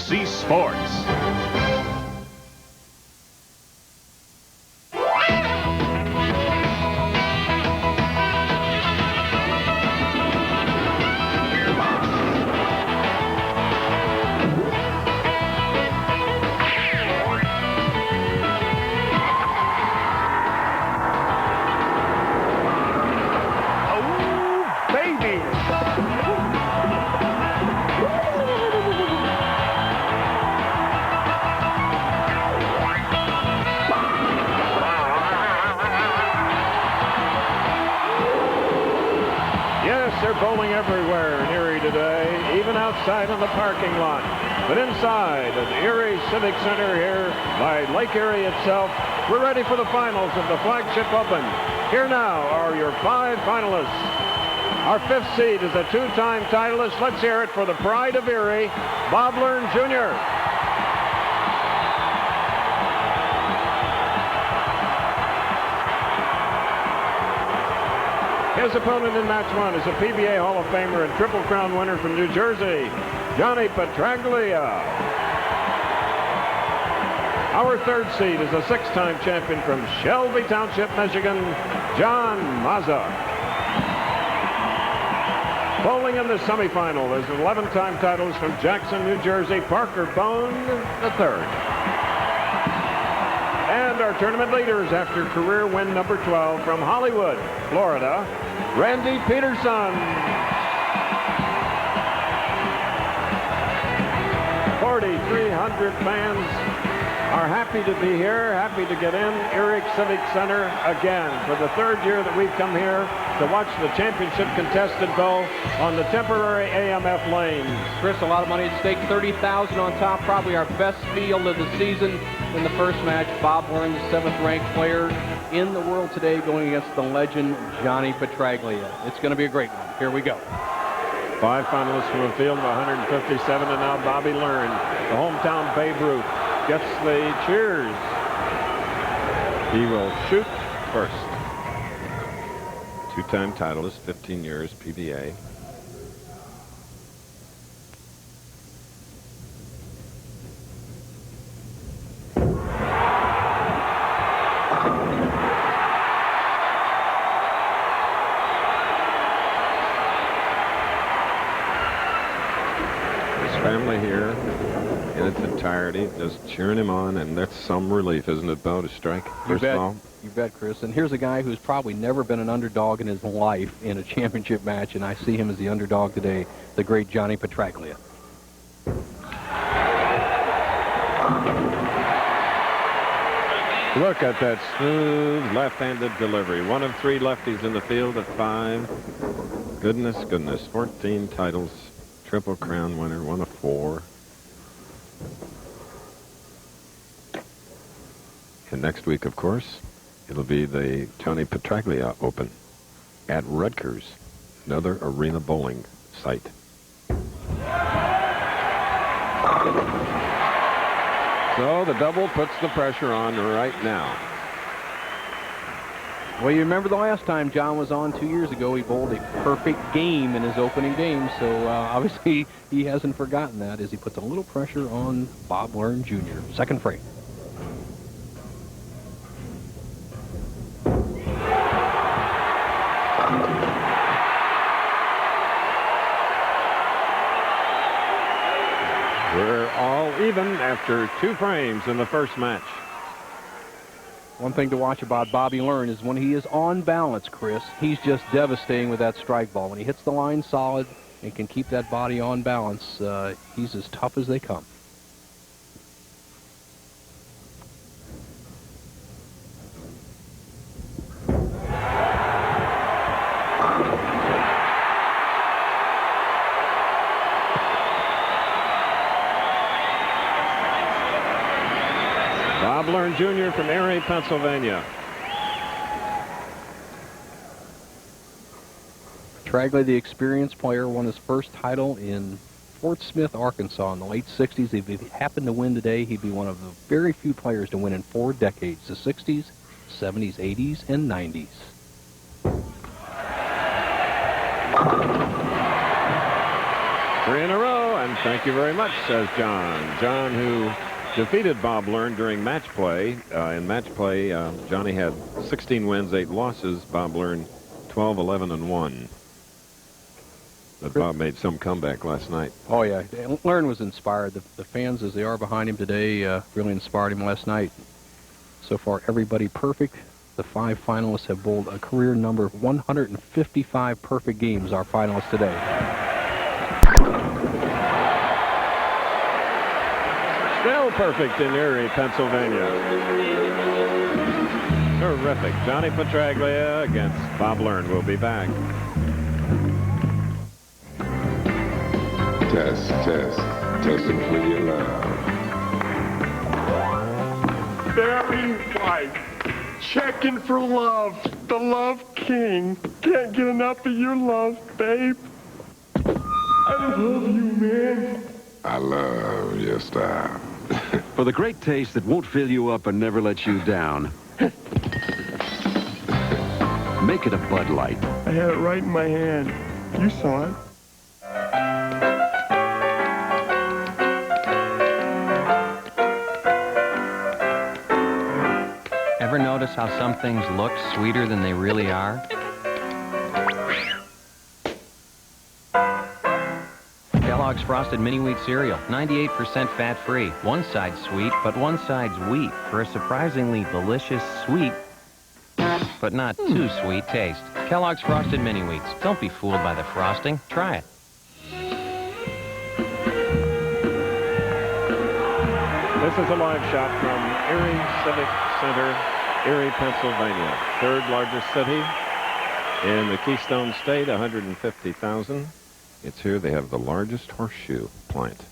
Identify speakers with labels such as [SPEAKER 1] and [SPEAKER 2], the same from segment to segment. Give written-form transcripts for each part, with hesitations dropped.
[SPEAKER 1] NBC Sports.
[SPEAKER 2] They're bowling everywhere in Erie today, even outside in the parking lot. But inside at the Erie Civic Center here by Lake Erie itself, we're ready for the finals of the Flagship Open. Here now are your 5 finalists. Our 5th seed is a 2-time titleist. Let's hear it for the pride of Erie, Bob Learn Jr. His opponent in match 1 is a PBA Hall of Famer and Triple Crown winner from New Jersey, Johnny Petraglia. Our 3rd seed is a 6-time champion from Shelby Township, Michigan, John Mazza. Bowling in the semifinal is an 11-time titleist from Jackson, New Jersey, Parker Bohn III. And our tournament leaders after career win number 12 from Hollywood, Florida, Randy Pedersen. 4,300 fans are happy to be here, happy to get in Eric Civic Center again for the 3rd year that we've come here to watch the championship contested bowl on the temporary AMF lanes.
[SPEAKER 3] Chris, a lot of money at stake, $30,000 on top, probably our best field of the season. In the first match, Bob Learn, the 7th-ranked player in the world today, going against the legend Johnny Petraglia. It's going to be a great one. Here we go.
[SPEAKER 2] 5 finalists from a field of 157, and now Bobby Learn, the hometown Babe Ruth, gets the cheers. He will shoot first. 2-time titleist, 15 years PBA. Family here in its entirety just cheering him on, and that's some relief, isn't it, Bo, to strike first ball?
[SPEAKER 3] You bet, Chris. And here's a guy who's probably never been an underdog in his life in a championship match, and I see him as the underdog today, the great Johnny Petraglia.
[SPEAKER 2] Look at that smooth left-handed delivery. 1 of 3 lefties in the field at 5. Goodness, goodness. 14 titles. Triple Crown winner, 1 of 4. And next week, of course, it'll be the Johnny Petraglia Open at Rutgers, another arena bowling site. So the double puts the pressure on right now.
[SPEAKER 3] Well, you remember the last time John was on 2 years ago, he bowled a perfect game in his opening game, so obviously he hasn't forgotten that as he puts a little pressure on Bob Learn Jr. 2nd frame.
[SPEAKER 2] We're all even after 2 frames in the first match.
[SPEAKER 3] One thing to watch about Bobby Learn is when he is on balance, Chris, he's just devastating with that strike ball. When he hits the line solid and can keep that body on balance, he's as tough as they come.
[SPEAKER 2] Bob Learn Jr. from Erie, Pennsylvania.
[SPEAKER 3] Petraglia, the experienced player, won his first title in Fort Smith, Arkansas in the late 60s. If he happened to win today, he'd be one of the very few players to win in 4 decades, the 60s, 70s, 80s, and 90s. Three
[SPEAKER 2] in a row, and Thank you very much, says John. John, who defeated Bob Learn during match play. In match play, Johnny had 16 wins, 8 losses. Bob Learn 12, 11, and 1. But Bob made some comeback last night.
[SPEAKER 3] Oh, yeah. Learn was inspired. The fans, as they are behind him today, really inspired him last night. So far, everybody perfect. The 5 finalists have bowled a career number of 155 perfect games, our finalists today.
[SPEAKER 2] Still perfect in Erie, Pennsylvania. Terrific. Johnny Petraglia against Bob Learn. We'll be back.
[SPEAKER 1] Test, testing for your love.
[SPEAKER 4] Barry White, checking for love, the Love King. Can't get enough of your love, babe. I love you, man.
[SPEAKER 1] I love your style.
[SPEAKER 5] For the great taste that won't fill you up and never let you down. Make it a Bud Light.
[SPEAKER 4] I had it right in my hand. You saw it.
[SPEAKER 6] Ever notice how some things look sweeter than they really are? Kellogg's Frosted Mini Wheat Cereal, 98% fat-free. One side's sweet, but one side's wheat for a surprisingly delicious sweet, but not too sweet taste. Kellogg's Frosted Mini Wheats. Don't be fooled by the frosting. Try it.
[SPEAKER 2] This is a live shot from Erie Civic Center, Erie, Pennsylvania. 3rd largest city in the Keystone State, 150,000. It's here they have the largest horseshoe plant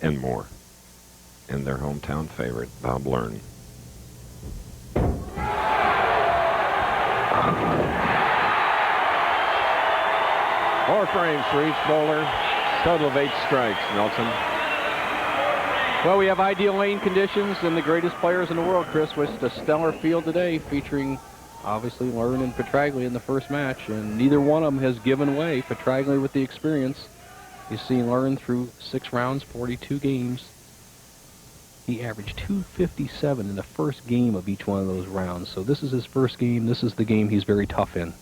[SPEAKER 2] and more. And their hometown favorite, Bob Learn. 4 frames for each bowler. Total of 8 strikes, Nelson.
[SPEAKER 3] Well, we have ideal lane conditions and the greatest players in the world, Chris, with a stellar field today featuring, obviously, Learn and Petraglia in the first match, and neither one of them has given way. Petraglia with the experience. You see Learn through 6 rounds, 42 games. He averaged 257 in the first game of each one of those rounds. So this is his first game. This is the game he's very tough in.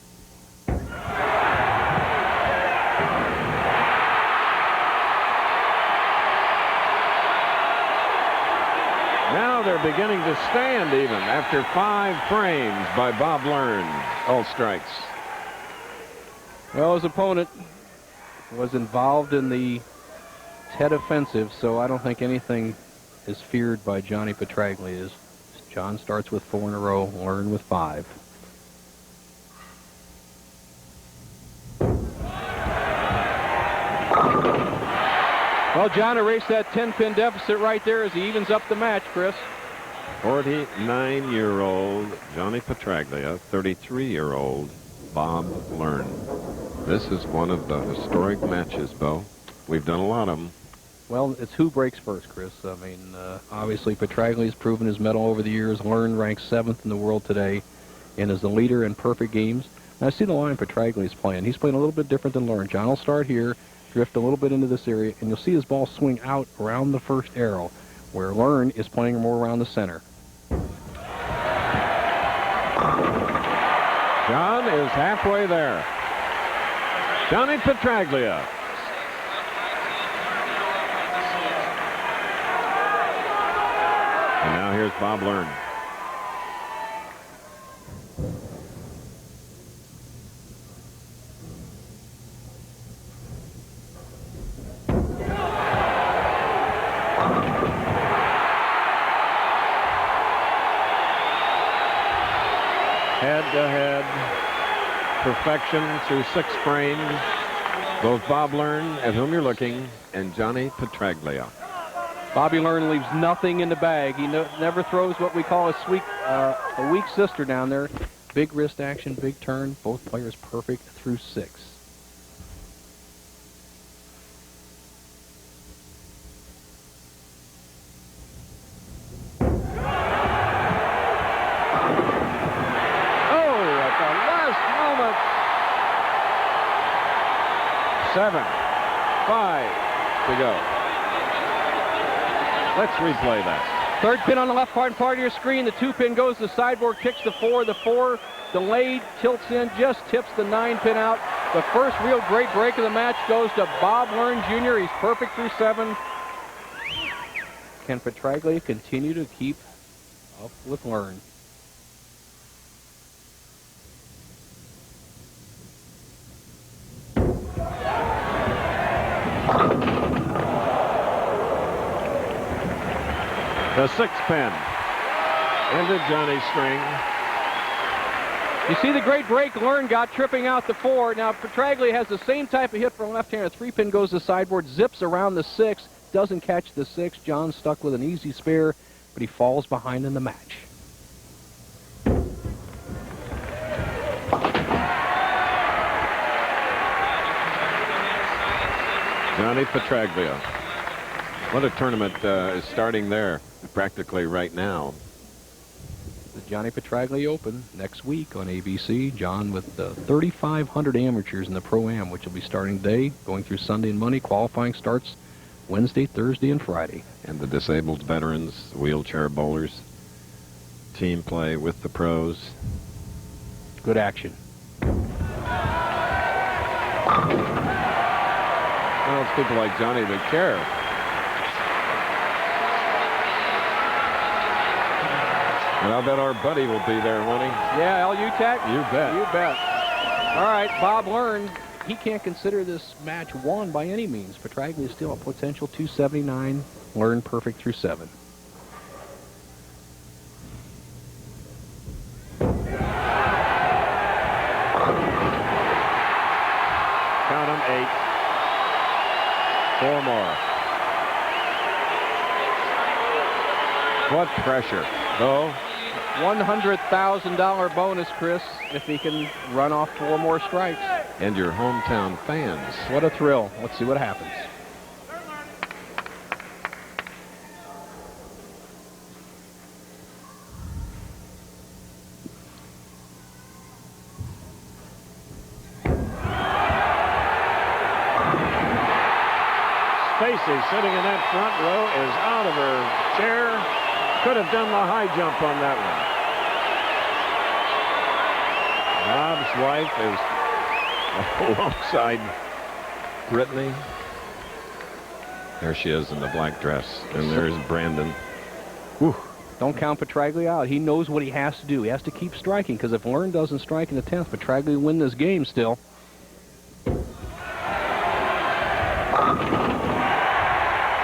[SPEAKER 2] Now they're beginning to stand even after 5 frames by Bob Learn. All strikes.
[SPEAKER 3] Well, his opponent was involved in the Ted offensive, so I don't think anything is feared by Johnny Petraglia. John starts with 4 in a row, Learn with 5. Well, John erased that 10-pin deficit right there as he evens up the match, Chris.
[SPEAKER 2] 49-year-old Johnny Petraglia, 33-year-old Bob Learn. This is one of the historic matches, Bo. We've done a lot of them.
[SPEAKER 3] Well, it's who breaks first, Chris. I mean, obviously, Petraglia's proven his mettle over the years. Learn ranks 7th in the world today and is the leader in perfect games. Now, I see the line Petraglia's playing. He's playing a little bit different than Learn. John will start here, drift a little bit into this area, and you'll see his ball swing out around the first arrow, where Learn is playing more around the center.
[SPEAKER 2] John is halfway there. Johnny Petraglia. And now here's Bob Learn. Head-to-head perfection through 6 frames. Both Bob Learn, at whom you're looking, and Johnny Petraglia.
[SPEAKER 3] Bobby Learn leaves nothing in the bag. He never throws what we call a weak sister down there. Big wrist action, big turn. Both players perfect through 6.
[SPEAKER 2] Oh, at the last moment. 7, 5, to go. Let's replay that.
[SPEAKER 3] Third pin on the left part of your screen. The 2-pin goes to the sideboard, kicks the 4. The 4 delayed, tilts in, just tips the 9-pin out. The first real great break of the match goes to Bob Learn Jr. He's perfect through 7. Can Petraglia continue to keep up with Learn?
[SPEAKER 2] The 6th pin into Johnny's string.
[SPEAKER 3] You see the great break Learn got tripping out the 4. Now Petraglia has the same type of hit from left hand. A 3-pin goes to sideboard, zips around the 6, doesn't catch the 6. John's stuck with an easy spare, but he falls behind in the match.
[SPEAKER 2] Johnny Petraglia. What a tournament is starting there practically right now.
[SPEAKER 3] The Johnny Petraglia Open next week on ABC. John with 3,500 amateurs in the Pro-Am, which will be starting today, going through Sunday and Monday. Qualifying starts Wednesday, Thursday, and Friday.
[SPEAKER 2] And the disabled veterans, wheelchair bowlers, team play with the pros.
[SPEAKER 3] Good action.
[SPEAKER 2] Well, it's people like Johnny that care. And I'll bet our buddy will be there, won't he?
[SPEAKER 3] Yeah, L-U-Tech?
[SPEAKER 2] You bet.
[SPEAKER 3] You bet. All right, Bob Learn, he can't consider this match won by any means. Petraglia is still a potential 279. Learn perfect through 7.
[SPEAKER 2] Count them 8. 4 more. What pressure, though.
[SPEAKER 3] $100,000 bonus, Chris, if he can run off 4 more strikes.
[SPEAKER 2] And your hometown fans.
[SPEAKER 3] What a thrill. Let's see what happens.
[SPEAKER 2] Stacy, sitting in that front row, is out of her chair. Could have done the high jump on that one. Bob's wife is alongside Brittany. There she is in the black dress. And there's Brandon.
[SPEAKER 3] Whew. Don't count Petraglia out. He knows what he has to do. He has to keep striking, because if Learn doesn't strike in the 10th, Petraglia will win this game still.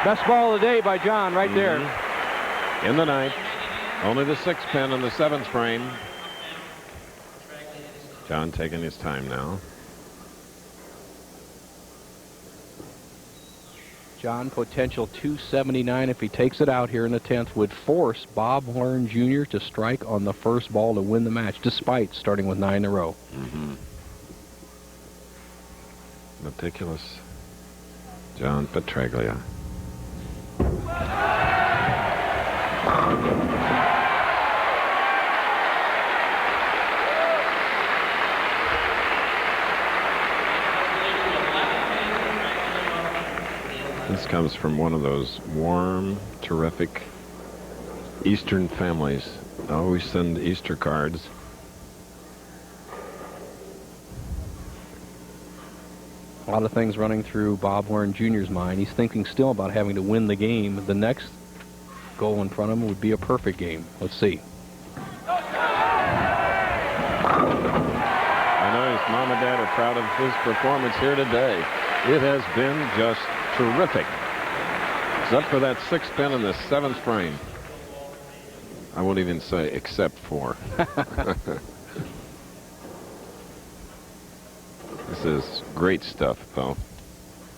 [SPEAKER 3] Best ball of the day by John right there.
[SPEAKER 2] In the 9th. Only the 6th pin on the 7th frame. John taking his time now.
[SPEAKER 3] John, potential 279 if he takes it out here in the 10th, would force Bob Learn Jr. to strike on the first ball to win the match, despite starting with 9 in a row.
[SPEAKER 2] Meticulous John Petraglia. This comes from one of those warm, terrific Eastern families. I always send Easter cards.
[SPEAKER 3] A lot of things running through Bob Learn Jr.'s mind. He's thinking still about having to win the game. The next goal in front of him would be a perfect game. Let's see.
[SPEAKER 2] I know his mom and dad are proud of his performance here today. It has been just terrific. Except for that 6th pin in the 7th frame. I won't even say except for. This is great stuff, though.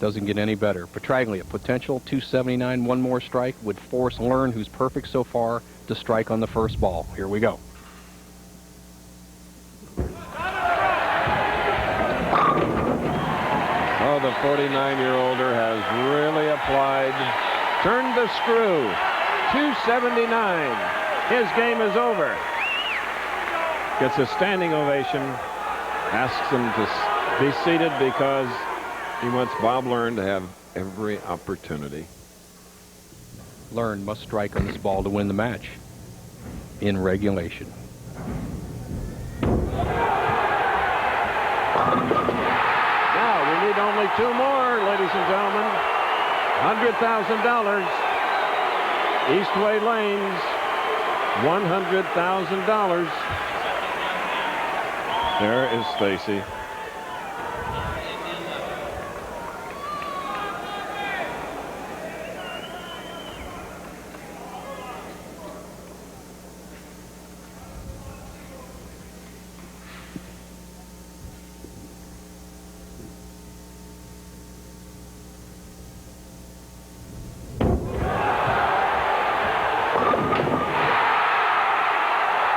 [SPEAKER 3] Doesn't get any better. Petraglia, potential 279, 1 more strike, would force Learn, who's perfect so far, to strike on the first ball. Here we go.
[SPEAKER 2] Oh, the 49-year-older has really applied, turned the screw. 279. His game is over. Gets a standing ovation. Asks him to be seated because he wants Bob Learn to have every opportunity.
[SPEAKER 3] Learn must strike on this ball to win the match in regulation.
[SPEAKER 2] Now we need only 2 more, ladies and gentlemen. $100,000. Eastway Lanes, $100,000. There is Stacy.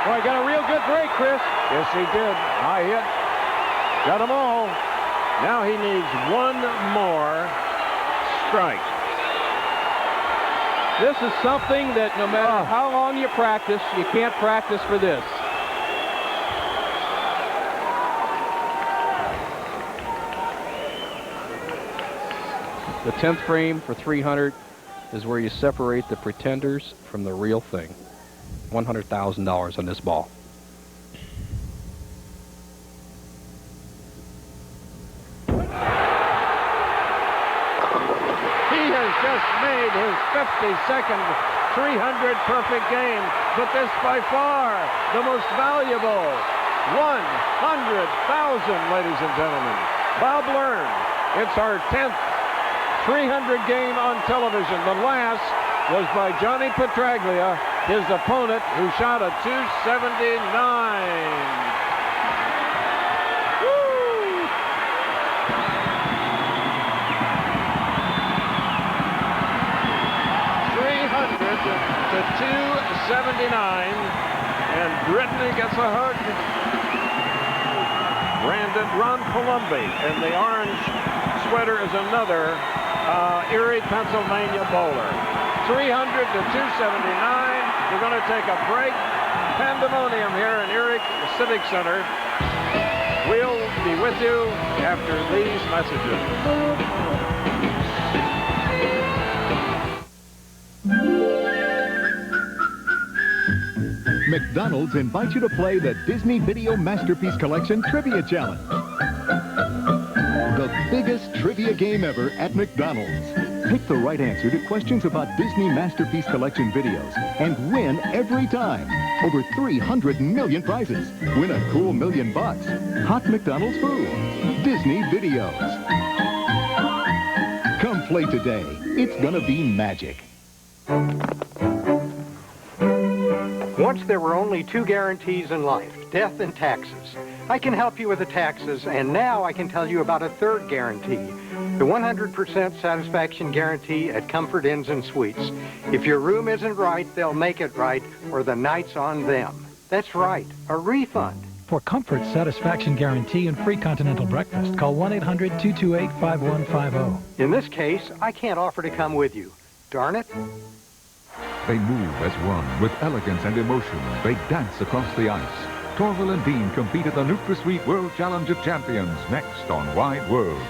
[SPEAKER 3] Boy, got a real good break, Chris.
[SPEAKER 2] Yes, he did. High hit. Got them all. Now he needs 1 more strike.
[SPEAKER 3] This is something that no matter how long you practice, you can't practice for this. The 10th frame for 300 is where you separate the pretenders from the real thing. $100,000 on this ball.
[SPEAKER 2] He has just made his 52nd 300 perfect game, but this by far the most valuable. 100,000, ladies and gentlemen. Bob Learn. It's our 10th 300 game on television. The last was by Johnny Petraglia, his opponent, who shot a 279. Woo! To 279, and Brittany gets a hug. Ron Palumbi, and the orange sweater is another Erie, Pennsylvania bowler. 300 to 279. We're going to take a break. Pandemonium here in Eric Civic Center. We'll be with you after these messages.
[SPEAKER 7] McDonald's invites you to play the Disney Video Masterpiece Collection Trivia Challenge. The biggest trivia game ever at McDonald's. Pick the right answer to questions about Disney Masterpiece Collection videos and win every time. Over 300 million prizes. Win a cool $1 million. Hot McDonald's food. Disney videos. Come play today. It's gonna be magic.
[SPEAKER 8] Once there were only 2 guarantees in life, death and taxes. I can help you with the taxes, and now I can tell you about a 3rd guarantee, the 100% satisfaction guarantee at Comfort Inns and Suites. If your room isn't right, they'll make it right, or the night's on them. That's right, a refund.
[SPEAKER 9] For Comfort Satisfaction Guarantee and free continental breakfast, call 1-800-228-5150.
[SPEAKER 8] In this case, I can't offer to come with you. Darn it.
[SPEAKER 10] They move as one with elegance and emotion. They dance across the ice. Torval and Dean compete at the NutraSweet World Challenge of Champions next on Wide World.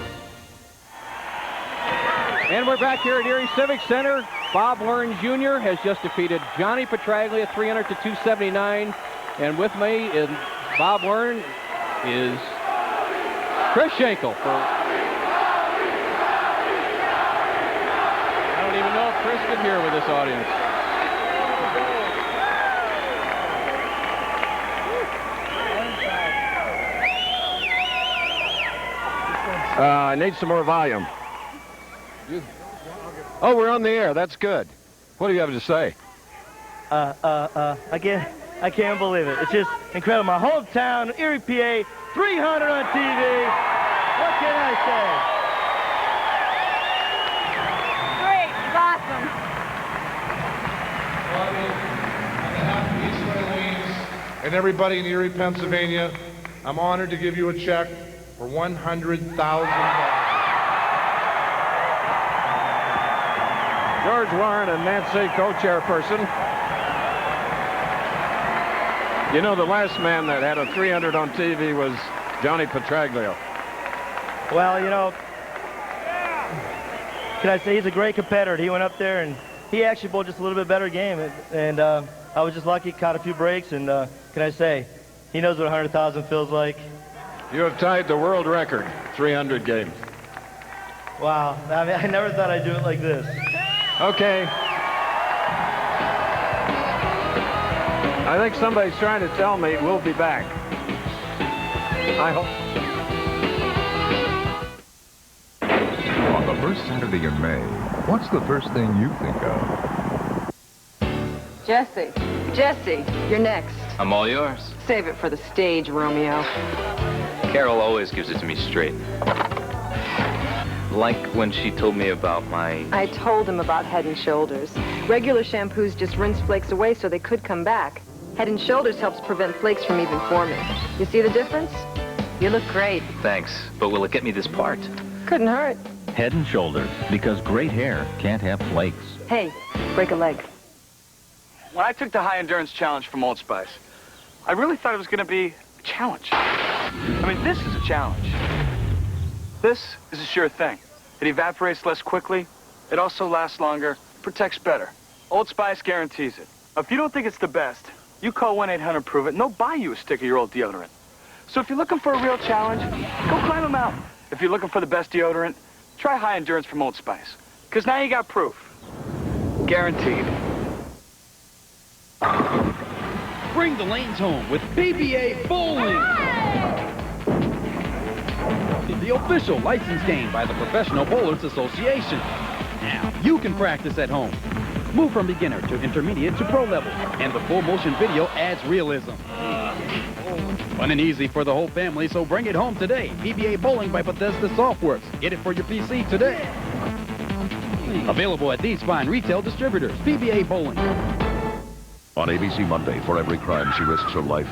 [SPEAKER 3] And we're back here at Erie Civic Center. Bob Learn Jr. has just defeated Johnny Petraglia 300 to 279. And with me in Bob Learn is Chris Schenkel. I don't even know if Chris can hear with this audience.
[SPEAKER 2] I need some more volume. Oh, we're on the air. That's good. What do you have to say?
[SPEAKER 11] I can't believe it. It's just incredible. My hometown, Erie, PA, 300 on TV. What can I
[SPEAKER 12] Great. It's awesome.
[SPEAKER 13] And everybody in Erie, Pennsylvania, I'm honored to give you a check for $100,000.
[SPEAKER 2] George Warren and Nancy, co-chairperson. You know, the last man that had a 300 on TV was Johnny Petraglia.
[SPEAKER 11] Well, you know, can I say, he's a great competitor. He went up there and he actually bowled just a little bit better game, and I was just lucky, caught a few breaks, and can I say, he knows what 100,000 feels like.
[SPEAKER 2] You have tied the world record, 300 games.
[SPEAKER 11] Wow, I mean, I never thought I'd do it like this.
[SPEAKER 2] Okay. I think somebody's trying to tell me we'll be back. I hope.
[SPEAKER 10] On the first Saturday in May, what's the first thing you think of?
[SPEAKER 14] Jesse. Jesse, you're next.
[SPEAKER 15] I'm all yours.
[SPEAKER 14] Save it for the stage, Romeo.
[SPEAKER 15] Carol always gives it to me straight. Like when she told me about my...
[SPEAKER 14] I told him about Head & Shoulders. Regular shampoos just rinse flakes away so they could come back. Head & Shoulders helps prevent flakes from even forming. You see the difference? You look great.
[SPEAKER 15] Thanks, but will it get me this part?
[SPEAKER 14] Couldn't hurt.
[SPEAKER 16] Head & Shoulders, because great hair can't have flakes.
[SPEAKER 14] Hey, break a leg.
[SPEAKER 17] When I took the high endurance challenge from Old Spice, I really thought it was going to be a challenge. I mean, this is a challenge. This is a sure thing. It evaporates less quickly. It also lasts longer, protects better. Old Spice guarantees it. If you don't think it's the best, you call 1-800-PROVE-IT and they'll buy you a stick of your old deodorant. So if you're looking for a real challenge, go climb a mountain. If you're looking for the best deodorant, try high endurance from Old Spice. Because now you got proof. Guaranteed.
[SPEAKER 18] Bring the lanes home with PBA Bowling. The official license game by the Professional Bowlers Association. Now, you can practice at home. Move from beginner to intermediate to pro level, and the full motion video adds realism. Fun and easy for the whole family, so bring it home today. PBA Bowling by Bethesda Softworks. Get it for your PC today. Available at these fine retail distributors. PBA Bowling.
[SPEAKER 19] On ABC Monday, for every crime she risks her life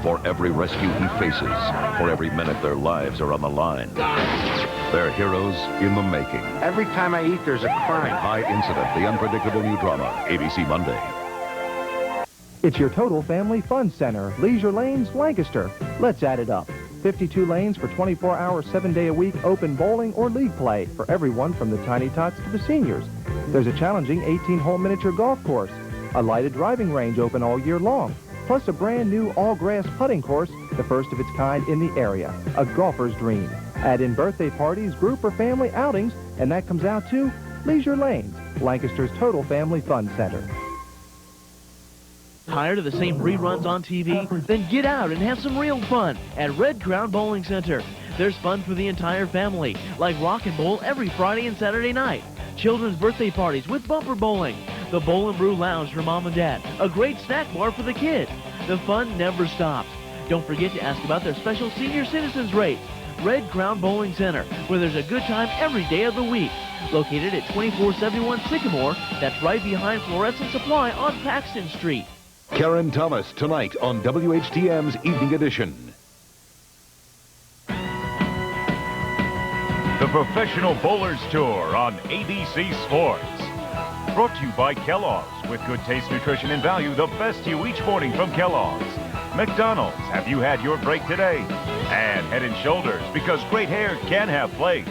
[SPEAKER 19] for every rescue he faces, for every minute their lives are on the line. They're heroes in the making.
[SPEAKER 8] Every time I eat, there's a crime.
[SPEAKER 19] High Incident, the unpredictable new drama, ABC Monday.
[SPEAKER 20] It's your total family fun center, Leisure Lanes, Lancaster. Let's add it up. 52 lanes for 24-hour, 7-day-a-week open bowling or league play for everyone from the tiny tots to the seniors. There's a challenging 18-hole miniature golf course, a lighted driving range open all year long, plus a brand new all-grass putting course, the first of its kind in the area, a golfer's dream. Add in birthday parties, group or family outings, and that comes out to Leisure Lanes, Lancaster's total family fun center.
[SPEAKER 21] Tired of the same reruns on TV? Then get out and have some real fun at Red Crown Bowling Center. There's fun for the entire family, like Rock and Bowl every Friday and Saturday night, children's birthday parties with bumper bowling, the Bowl and Brew Lounge for Mom and Dad, a great snack bar for the kids. The fun never stops. Don't forget to ask about their special senior citizens rates. Red Crown Bowling Center, where there's a good time every day of the week. Located at 2471 Sycamore, that's right behind Fluorescent Supply on Paxton Street.
[SPEAKER 19] Karen Thomas tonight on WHTM's Evening Edition.
[SPEAKER 22] The Professional Bowlers Tour on ABC Sports. Brought to you by Kellogg's. With good taste, nutrition, and value, the best to you each morning from Kellogg's. McDonald's, have you had your break today? And Head & Shoulders, because great hair can have flakes.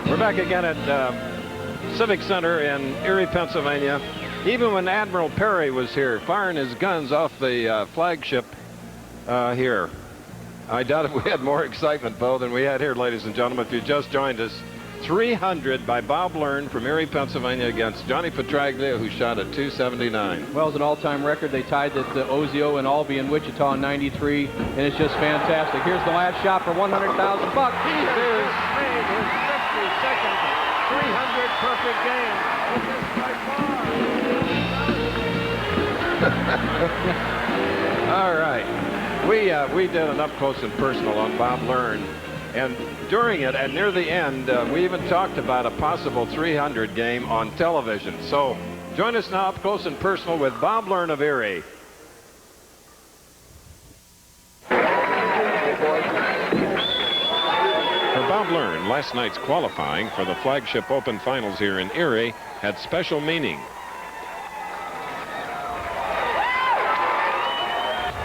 [SPEAKER 2] We're back again at Civic Center in Erie, Pennsylvania. Even when Admiral Perry was here, firing his guns off the flagship here. I doubt if we had more excitement, Bo, than we had here, ladies and gentlemen. If you just joined us, 300 by Bob Learn from Erie, Pennsylvania against Johnny Petraglia, who shot at 279.
[SPEAKER 3] Well, it's an all-time record. They tied at Ozio and Albee in Wichita in '93, and it's just fantastic. Here's the last shot for $100,000. He has made his 52nd 300 perfect game.
[SPEAKER 2] All right. We did an up-close and personal on Bob Learn. And during it, and near the end, we even talked about a possible 300 game on television. So join us now up close and personal with Bob Learn of Erie. For Bob Learn, last night's qualifying for the Flagship Open Finals here in Erie had special meaning.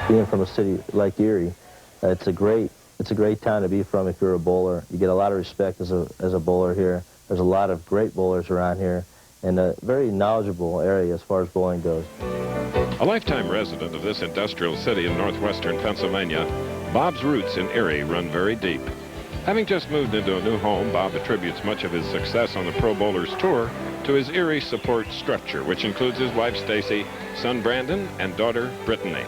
[SPEAKER 23] Being from a city like Erie, it's a great
[SPEAKER 1] It's a great town to be from if you're a bowler. You get a lot of respect as a bowler here. There's a lot of great bowlers around here, and a very knowledgeable area as far as bowling goes.
[SPEAKER 2] A lifetime resident of this industrial city in northwestern Pennsylvania, Bob's roots in Erie run very deep. Having just moved into a new home, Bob attributes much of his success on the Pro Bowlers Tour to his Erie support structure, which includes his wife Stacy, son Brandon, and daughter Brittany.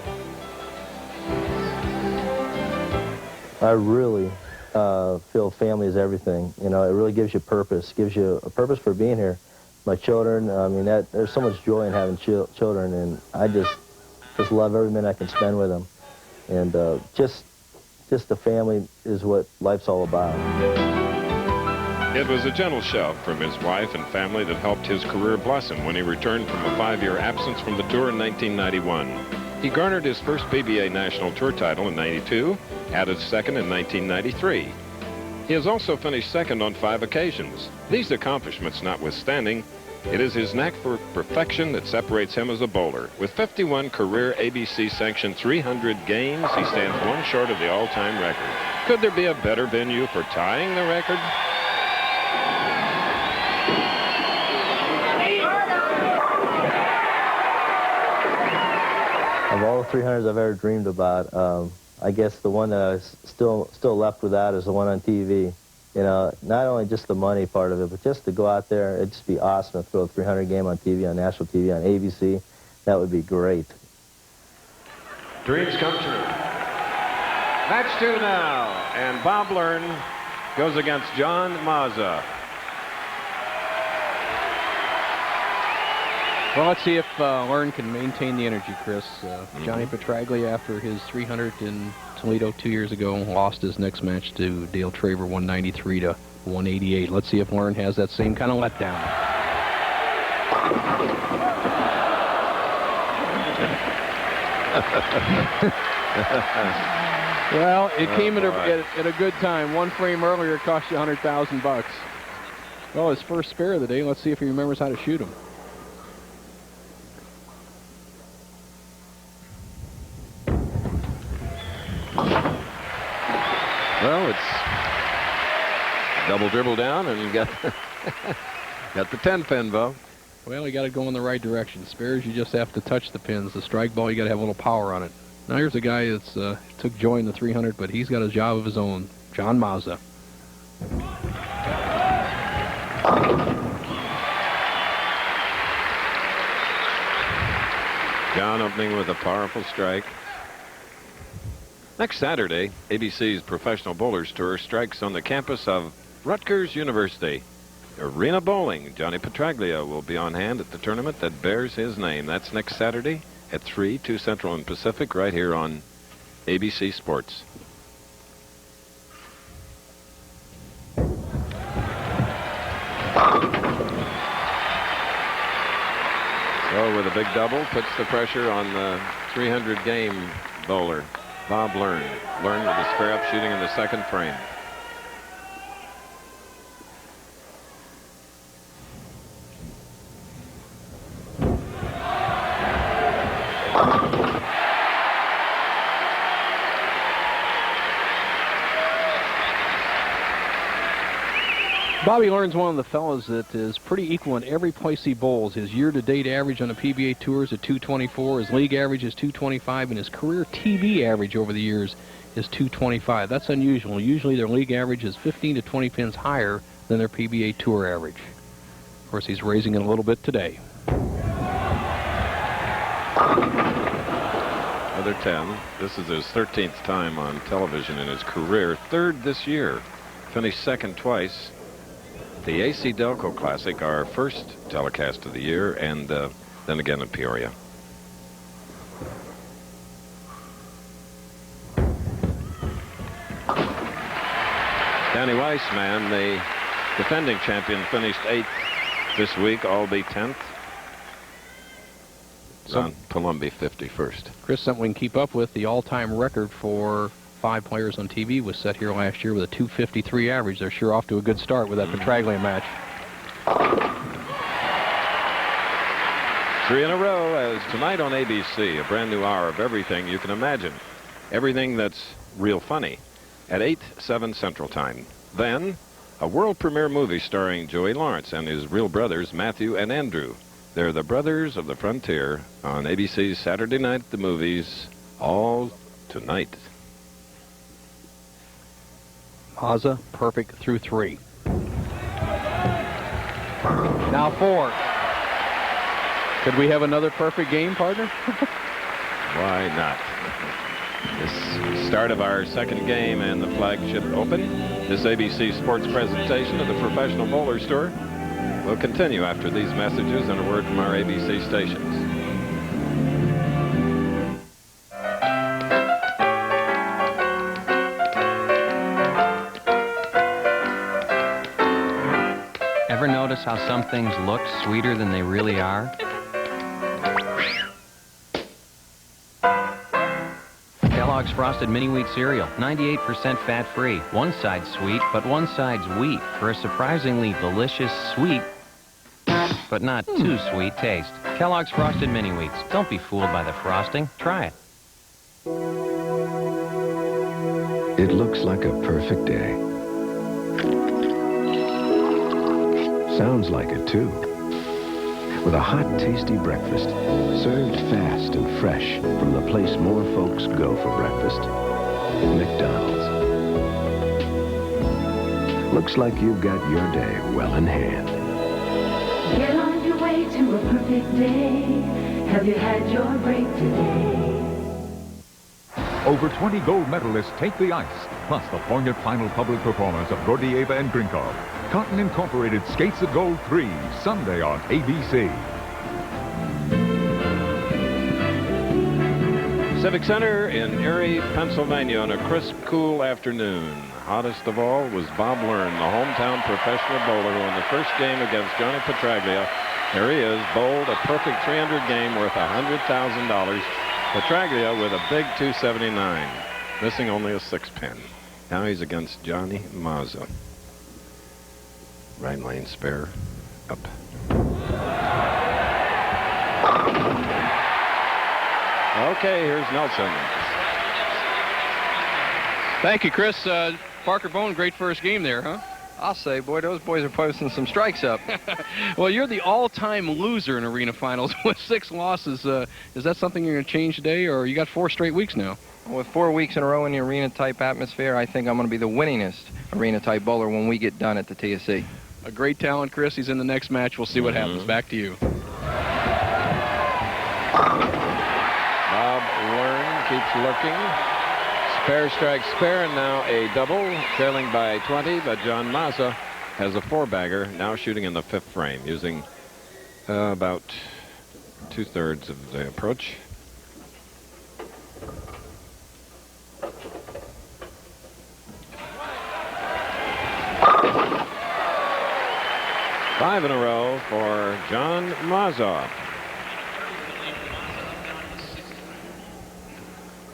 [SPEAKER 1] I really feel family is everything. You know, it really gives you purpose, gives you a purpose for being here. My children, I mean, there's so much joy in having children, and I just love every minute I can spend with them. And just the family is what life's all about.
[SPEAKER 2] It was a gentle shove from his wife and family that helped his career blossom when he returned from a 5-year absence from the tour in 1991. He garnered his first PBA National Tour title in '92, had his second in 1993. He has also finished second on 5 occasions. These accomplishments notwithstanding, it is his knack for perfection that separates him as a bowler. With 51 career ABC-sanctioned 300 games, he stands one short of the all-time record. Could there be a better venue for tying the record?
[SPEAKER 1] Of all the 300s I've ever dreamed about, I guess the one that I was still left without is the one on TV. You know, not only just the money part of it, but just to go out there, it'd just be awesome to throw a 300 game on TV, on national TV, on ABC. That would be great.
[SPEAKER 2] Dreams come true. Match 2 now, and Bob Learn goes against John Mazza.
[SPEAKER 3] Well, let's see if Learn can maintain the energy, Chris. Johnny Petraglia, after his 300 in Toledo 2 years ago, lost his next match to Dale Traver, 193 to 188. Let's see if Learn has that same kind of letdown. Well, it came at a good time. One frame earlier cost you $100,000. Well, his first spare of the day. Let's see if he remembers how to shoot him.
[SPEAKER 2] Well, it's double dribble down, and you got got the 10-pin, Bo.
[SPEAKER 3] Well, you got to go in the right direction. Spares, you just have to touch the pins. The strike ball, you got to have a little power on it. Now here's a guy that's took joy in the 300, but he's got a job of his own. John Mazza.
[SPEAKER 2] John opening with a powerful strike. Next Saturday, ABC's Professional Bowlers Tour strikes on the campus of Rutgers University. Arena Bowling. Johnny Petraglia will be on hand at the tournament that bears his name. That's next Saturday at 3, 2 Central and Pacific, right here on ABC Sports. So with a big double, puts the pressure on the 300 game bowler. Bob Learn. Learn with a square up shooting in the second frame.
[SPEAKER 3] Bobby Learn's one of the fellas that is pretty equal in every place he bowls. His year-to-date average on the PBA Tour is at 224. His league average is 225, and his career TV average over the years is 225. That's unusual. Usually their league average is 15 to 20 pins higher than their PBA Tour average. Of course, he's raising it a little bit today.
[SPEAKER 2] Another 10. This is his 13th time on television in his career. Third this year. Finished second twice. The AC Delco Classic, our first telecast of the year, and then again in Peoria. Danny Weissman, the defending champion, finished 8th this week, Albee 10th. John Palumbi 51st.
[SPEAKER 3] Chris, something we can keep up with. The all-time record for 5 players on TV was set here last year with a 253 average. They're sure off to a good start with that Petraglia match.
[SPEAKER 2] 3 in a row as tonight on ABC, a brand new hour of everything you can imagine. Everything that's real funny.
[SPEAKER 4] at 8/7 Central Time. Then, a world premiere movie starring Joey Lawrence and his real brothers, Matthew and Andrew. They're the Brothers of the Frontier on ABC's Saturday Night at the Movies, all tonight.
[SPEAKER 3] Mazza, perfect through 3. Now 4. Could we have another perfect game, partner?
[SPEAKER 4] Why not? This start of our second game in the Flagship Open. This ABC Sports presentation of the Professional Bowlers Tour will continue after these messages and a word from our ABC stations.
[SPEAKER 6] Ever notice how some things look sweeter than they really are? Kellogg's Frosted Mini Wheat Cereal, 98% fat-free. One side's sweet, but one side's wheat for a surprisingly delicious sweet, but not too sweet taste. Kellogg's Frosted Mini Wheats. Don't be fooled by the frosting. Try it.
[SPEAKER 5] It looks like a perfect day. Sounds like it, too. With a hot, tasty breakfast, served fast and fresh from the place more folks go for breakfast. McDonald's. Looks like you've got your day well in hand.
[SPEAKER 23] Get on your way to a perfect day. Have you had your break today?
[SPEAKER 10] Over 20 gold medalists take the ice, plus the poignant final public performance of Gordieva and Grinkov. Cotton Incorporated skates at Gold 3, Sunday on ABC.
[SPEAKER 4] Civic Center in Erie, Pennsylvania on a crisp, cool afternoon. Hottest of all was Bob Learn, the hometown professional bowler who won the first game against Johnny Petraglia. There he is, bowled a perfect 300 game worth $100,000. Petraglia with a big 279, missing only a 6-pin. Now he's against Johnny Mazza. Right lane spare, up. Okay, here's Nelson.
[SPEAKER 3] Thank you, Chris. Parker Bohn, great first game there, huh?
[SPEAKER 24] I'll say, boy, those boys are posting some strikes up.
[SPEAKER 3] Well, you're the all-time loser in arena finals with 6 losses. Is that something you're going to change today, or you got 4 straight weeks now?
[SPEAKER 24] With 4 weeks in a row in the arena-type atmosphere, I think I'm going to be the winningest arena-type bowler when we get done at the TSC.
[SPEAKER 3] A great talent, Chris. He's in the next match. We'll see what happens. Back to you.
[SPEAKER 4] Bob Learn keeps looking. Spare strike spare, and now a double, trailing by 20, but John Mazza has a 4-bagger, now shooting in the 5th frame, using about 2/3 of the approach. Five in a row for John Mazza.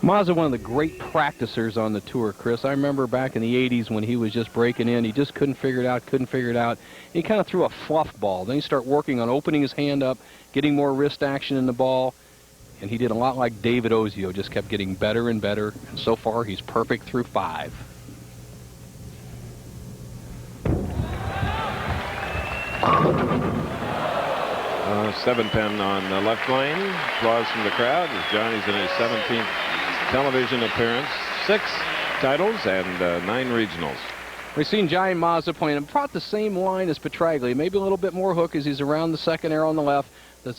[SPEAKER 3] Mazza, one of the great practicers on the tour, Chris. I remember back in the 80s when he was just breaking in. He just couldn't figure it out, He kind of threw a fluff ball. Then he started working on opening his hand up, getting more wrist action in the ball. And he did a lot like David Ozio, just kept getting better and better. And so far, he's perfect through 5.
[SPEAKER 4] Seven pin on the left lane. Applause from the crowd as Johnny's in his 17th television appearance. 6 titles and 9 regionals.
[SPEAKER 3] We've seen Johnny Mazza playing about the same line as Petraglia. Maybe a little bit more hook as he's around the second arrow on the left. The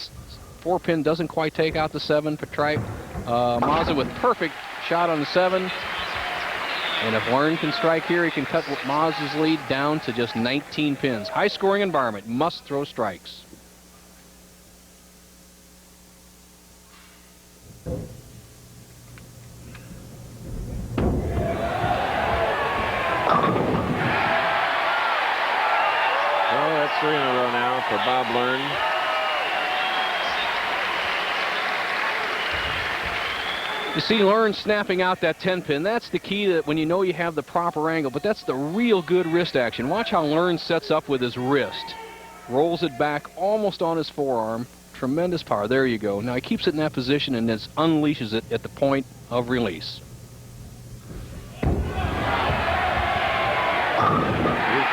[SPEAKER 3] 4-pin doesn't quite take out the 7. Mazza with perfect shot on the 7. And if Learn can strike here, he can cut Mazza's lead down to just 19 pins. High-scoring environment. Must throw strikes.
[SPEAKER 4] That's 3 in a row now for Bob Learn.
[SPEAKER 3] You see Learn snapping out that 10-pin. That's the key, that when you know you have the proper angle, but that's the real good wrist action. Watch how Learn sets up with his wrist. Rolls it back almost on his forearm. Tremendous power. There you go. Now he keeps it in that position and then unleashes it at the point of release.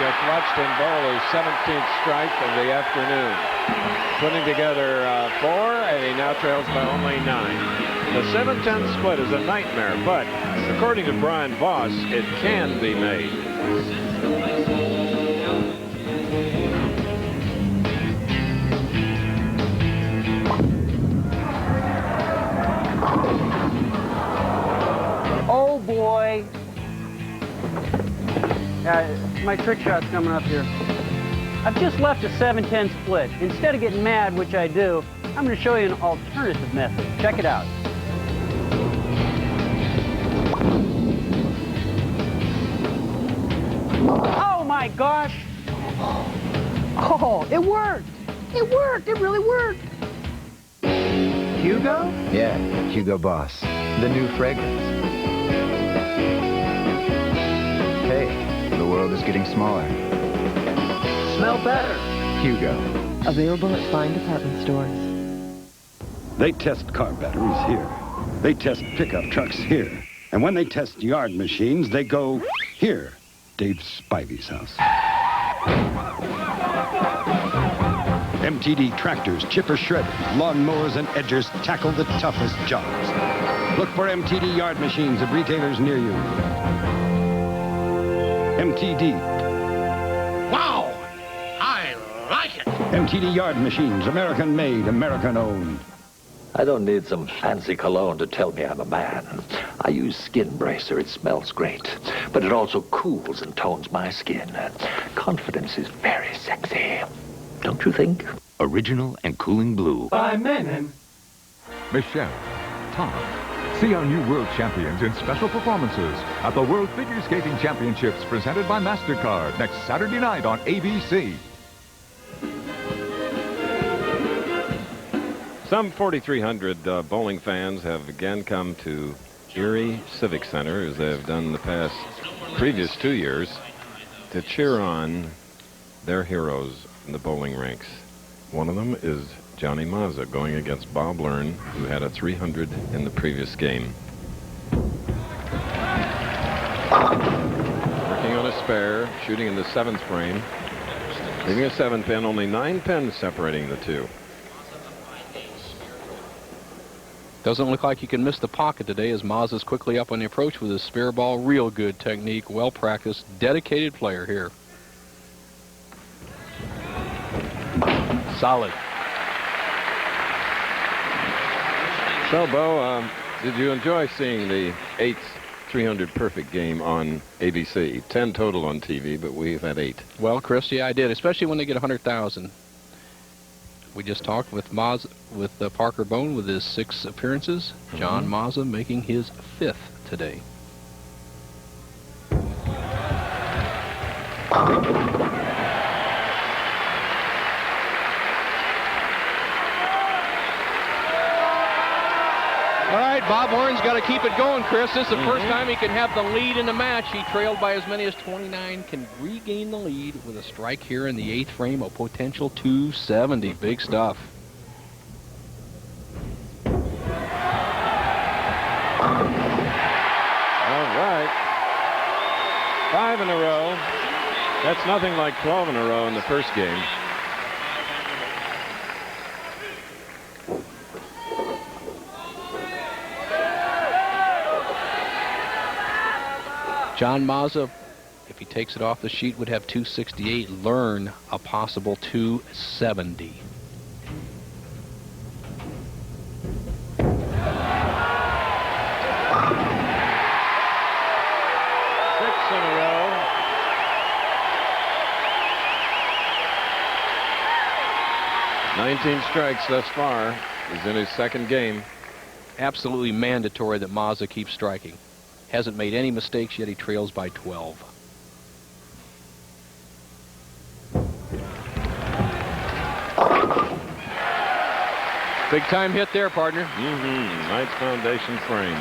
[SPEAKER 4] just watched him bowl his 17th strike of the afternoon. Putting together 4, and he now trails by only 9. The 7-10 split is a nightmare, but according to Brian Voss, it can be made.
[SPEAKER 7] Oh boy. My trick shot's coming up here. I've just left a 7-10 split. Instead of getting mad, which I do, I'm going to show you an alternative method. Check it out. Oh my gosh! Oh, it worked! It worked! It really worked! Hugo?
[SPEAKER 9] Yeah, Hugo Boss. The new fragrance. Hey, the world is getting smaller.
[SPEAKER 7] Smell better.
[SPEAKER 9] Hugo.
[SPEAKER 12] Available at fine department stores.
[SPEAKER 13] They test car batteries here. They test pickup trucks here. And when they test yard machines, they go here. Dave Spivey's house. MTD tractors, chipper shredders, lawnmowers, and edgers tackle the toughest jobs. Look for MTD yard machines at retailers near you. MTD.
[SPEAKER 25] Wow! I like it!
[SPEAKER 13] MTD yard machines, American made, American owned.
[SPEAKER 26] I don't need some fancy cologne to tell me I'm a man. I use Skin Bracer. It smells great, but it also cools and tones my skin. Confidence is very sexy. Don't you think?
[SPEAKER 27] Original and cooling blue.
[SPEAKER 28] By men.
[SPEAKER 10] Michelle, Tom. See our new world champions in special performances at the World Figure Skating Championships presented by MasterCard next Saturday night on ABC.
[SPEAKER 4] Some 4,300 bowling fans have again come to Erie Civic Center, as they have done the previous 2 years, to cheer on their heroes in the bowling ranks. One of them is Johnny Mazza, going against Bob Learn, who had a 300 in the previous game. Working on a spare, shooting in the 7th frame, leaving a 7-pin, only 9 pins separating the two.
[SPEAKER 3] Doesn't look like you can miss the pocket today as Mazza's quickly up on the approach with his spare ball. Real good technique, well practiced, dedicated player here. Solid.
[SPEAKER 4] So, Bo, did you enjoy seeing the 8th 300 perfect game on ABC? 10 total on TV, but we've had 8.
[SPEAKER 3] Well, Chris, yeah, I did, especially when they get 100,000. We just talked with Parker Bohn with his 6 appearances. John Mazza making his 5th today. All right, Bob Warren's got to keep it going, Chris. This is the first time he can have the lead in the match. He trailed by as many as 29, can regain the lead with a strike here in the 8th frame, a potential 270. Big stuff.
[SPEAKER 4] All right. 5 in a row. That's nothing like 12 in a row in the first game.
[SPEAKER 3] John Mazza, if he takes it off the sheet, would have 268. Learn a possible 270.
[SPEAKER 4] 6 in a row. "19 strikes thus far." He's in his 2nd game.
[SPEAKER 3] Absolutely mandatory that Mazza keeps striking. Hasn't made any mistakes yet. He trails by 12. Big time hit there, partner.
[SPEAKER 4] Nice foundation frame.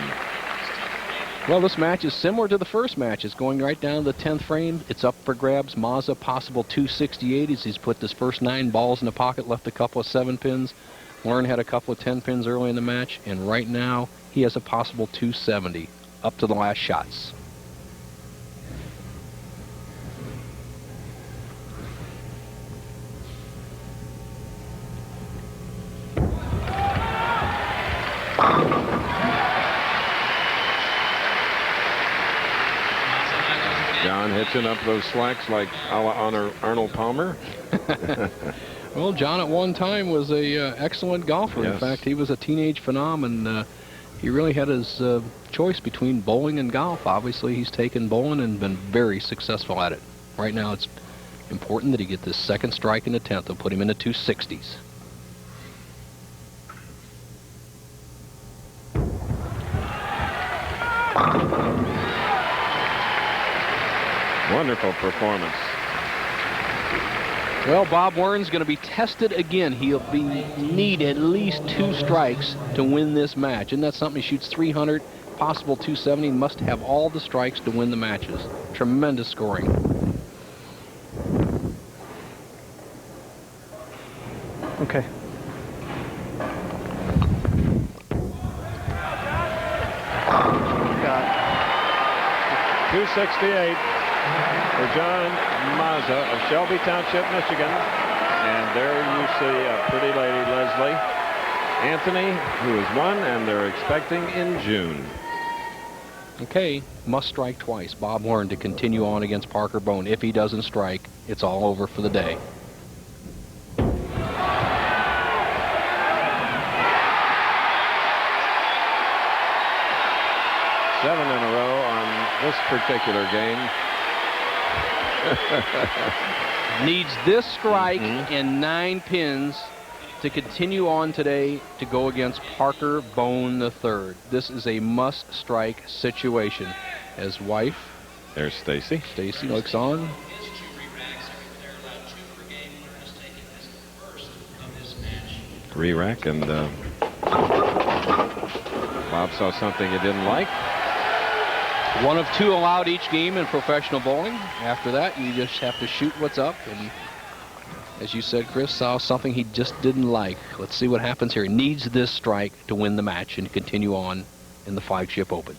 [SPEAKER 3] Well, this match is similar to the first match. It's going right down to the 10th frame. It's up for grabs. Mazza, possible 268 as he's put his first 9 balls in the pocket, left a couple of 7 pins. Learn had a couple of 10 pins early in the match, and right now he has a possible 270 up to the last shots.
[SPEAKER 4] mixing up those slacks like a la Arnold Palmer.
[SPEAKER 3] Well, John at one time was a excellent golfer.
[SPEAKER 4] Yes.
[SPEAKER 3] In fact, he was a teenage phenom, and he really had his choice between bowling and golf. Obviously, he's taken bowling and been very successful at it. Right now, it's important that he get this second strike in the 10th. They'll put him in the 260s.
[SPEAKER 4] Wonderful performance.
[SPEAKER 3] Well, Bob Warren's going to be tested again. He'll need at least 2 strikes to win this match. Isn't that something? He shoots 300, possible 270. He must have all the strikes to win the matches. Tremendous scoring.
[SPEAKER 7] Okay.
[SPEAKER 2] Got 268 for John Mazza of Shelby Township, Michigan. And there you see a pretty lady, Leslie Anthony, who has won, and they're expecting in June.
[SPEAKER 3] Okay, must strike twice. Bob Warren to continue on against Parker Bohn. If he doesn't strike, it's all over for the day.
[SPEAKER 4] 7 in a row on this particular game.
[SPEAKER 3] Needs this strike and 9 pins to continue on today to go against Parker Bohn III. This is a must-strike situation. As wife,
[SPEAKER 4] there's Stacy.
[SPEAKER 3] Stacy looks on.
[SPEAKER 4] Re-rack, and Bob saw something he didn't like.
[SPEAKER 3] 1 of 2 allowed each game in professional bowling. After that, you just have to shoot what's up. And as you said, Chris saw something he just didn't like. Let's see what happens here. He needs this strike to win the match and continue on in the Flagship Open.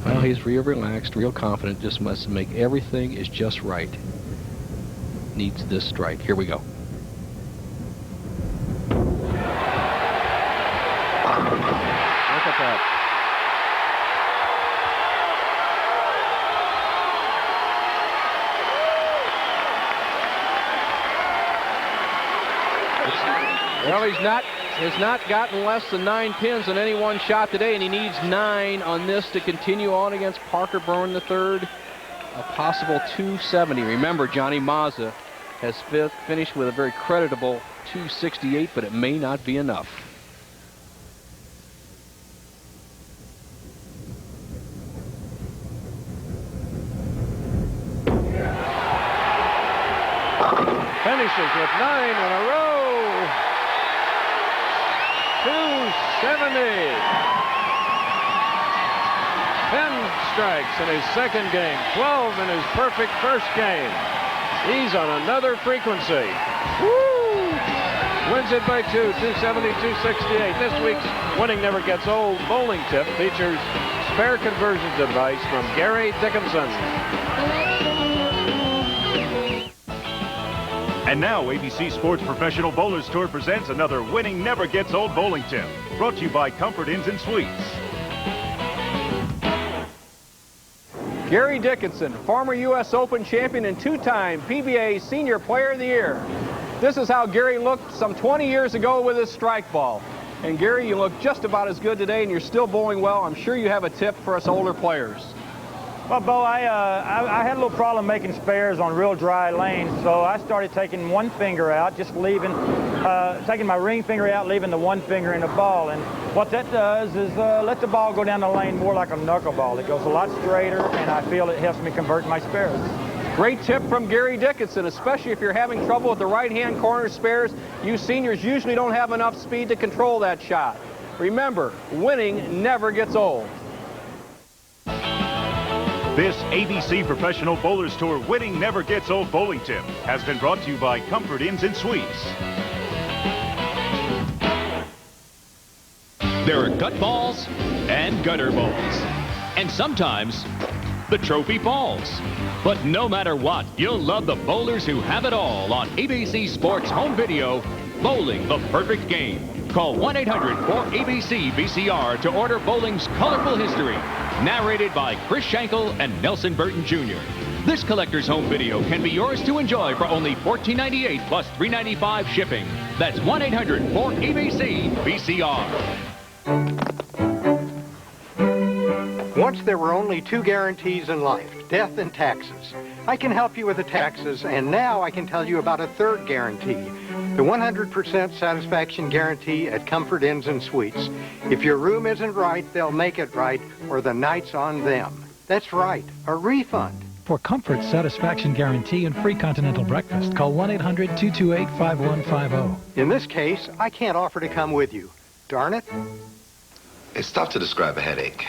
[SPEAKER 3] Well, he's real relaxed, real confident, just must make everything is just right. Needs this strike. Here we go.
[SPEAKER 2] Look at that.
[SPEAKER 3] Well, he's not gotten less than 9 pins on any one shot today, and he needs 9 on this to continue on against Parker Bohn III. A possible 270. Remember, Johnny Mazza has finished with a very creditable 268, but it may not be enough.
[SPEAKER 2] Finishes with 9 in a row. 270. 10 strikes in his second game, 12 in his perfect first game. He's on another frequency. Woo! Wins it by 2, 270, 268. This week's Winning Never Gets Old bowling tip features spare conversion device from Gary Dickinson.
[SPEAKER 22] And now ABC Sports Professional Bowlers Tour presents another Winning Never Gets Old bowling tip, brought to you by Comfort Inns and Suites.
[SPEAKER 3] Gary Dickinson, former U.S. Open champion and 2-time PBA Senior Player of the Year. This is how Gary looked some 20 years ago with his strike ball. And Gary, you look just about as good today, and you're still bowling well. I'm sure you have a tip for us older players.
[SPEAKER 8] Well, Bo, I had a little problem making spares on real dry lanes, so I started taking one finger out, just leaving, taking my ring finger out, leaving the one finger in the ball. And what that does is let the ball go down the lane more like a knuckleball. It goes a lot straighter, and I feel it helps me convert my spares.
[SPEAKER 3] Great tip from Gary Dickinson, especially if you're having trouble with the right-hand corner spares. You seniors usually don't have enough speed to control that shot. Remember, winning never gets old.
[SPEAKER 22] This ABC Professional Bowlers Tour Winning Never Gets Old bowling tip has been brought to you by Comfort Inns and Suites.
[SPEAKER 11] There are gut balls and gutter balls. And sometimes the trophy falls. But no matter what, you'll love the bowlers who have it all on ABC Sports Home Video, Bowling the Perfect Game. Call 1-800-4ABC-VCR to order bowling's colorful history. Narrated by Chris Schenkel and Nelson Burton Jr. This collector's home video can be yours to enjoy for only $14.98 plus $3.95 shipping. That's 1-800-4ABC-VCR.
[SPEAKER 14] Once there were only two guarantees in life, death and taxes. I can help you with the taxes, and now I can tell you about a third guarantee, the 100% satisfaction guarantee at Comfort Inns and Suites. If your room isn't right, they'll make it right, or the night's on them. That's right, a refund.
[SPEAKER 15] For Comfort Satisfaction Guarantee and free continental breakfast, call 1-800-228-5150.
[SPEAKER 14] In this case, I can't offer to come with you. Darn it.
[SPEAKER 16] It's tough to describe a headache.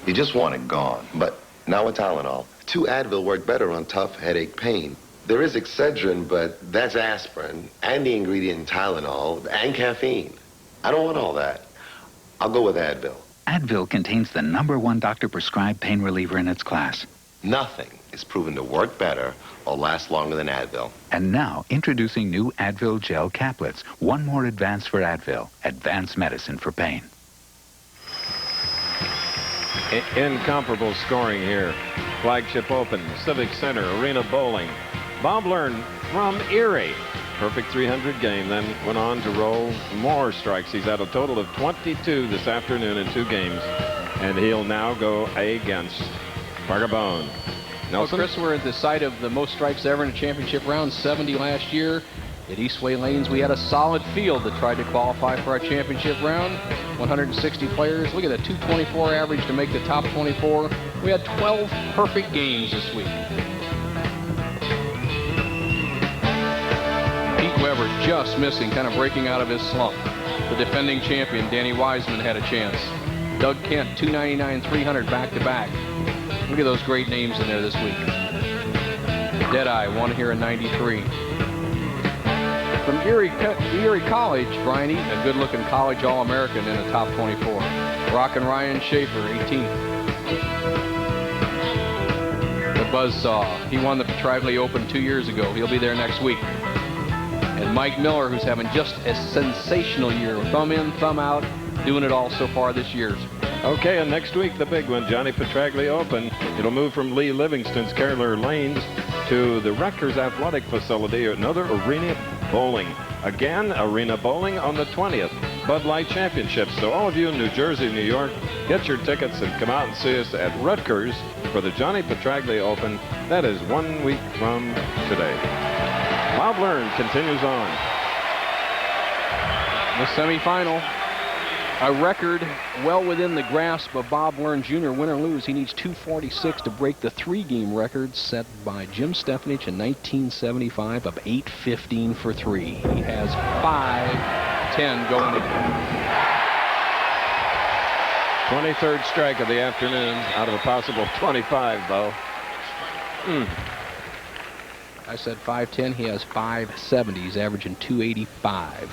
[SPEAKER 16] You just want it gone. But now with Tylenol, 2 Advil work better on tough headache pain. There is Excedrin, but that's aspirin, and the ingredient Tylenol, and caffeine. I don't want all that. I'll go with Advil.
[SPEAKER 17] Advil contains the #1 doctor-prescribed pain reliever in its class.
[SPEAKER 16] Nothing is proven to work better or last longer than Advil.
[SPEAKER 17] And now, introducing new Advil Gel Caplets. One more advance for Advil. Advanced medicine for pain.
[SPEAKER 4] Incomparable scoring here. Flagship Open, Civic Center, Arena Bowling. Bob Learn from Erie. Perfect 300 game, then went on to roll more strikes. He's had a total of 22 this afternoon in 2 games. And he'll now go against Parker Bohn. Nelson?
[SPEAKER 3] Well, Chris, we're at the site of the most strikes ever in a championship round, 70 last year. At Eastway Lanes, we had a solid field that tried to qualify for our championship round. 160 players. Look at that 224 average to make the top 24. We had 12 perfect games this week. Pete Weber just missing, kind of breaking out of his slump. The defending champion, Danny Wiseman, had a chance. Doug Kent, 299, 300 back-to-back. Look at those great names in there this week. Deadeye won here in 93. From Erie College, Brian Eaton, a good-looking college All-American in the top 24. Rockin' Ryan Schaefer, 18th. The Buzzsaw, he won the Petraglia Open 2 years ago. He'll be there next week. And Mike Miller, who's having just a sensational year. Thumb in, thumb out, doing it all so far this year.
[SPEAKER 4] Okay, and next week, the big one, Johnny Petraglia Open. It'll move from Lee Livingston's Carolina Lanes to the Rutgers Athletic Facility, another arena bowling. Again, arena bowling on the 20th Bud Light Championships. So all of you in New Jersey, New York, get your tickets and come out and see us at Rutgers for the Johnny Petraglia Open. That is 1 week from today. Bob Learn continues on.
[SPEAKER 3] The semifinal. A record well within the grasp of Bob Learn Jr. Win or lose, he needs 246 to break the 3-game record set by Jim Stefanich in 1975 of 815 for 3. He has 5-10 going in.
[SPEAKER 4] 23rd strike of the afternoon out of a possible 25, though.
[SPEAKER 3] I said 5-10. He has 570. He's averaging 285.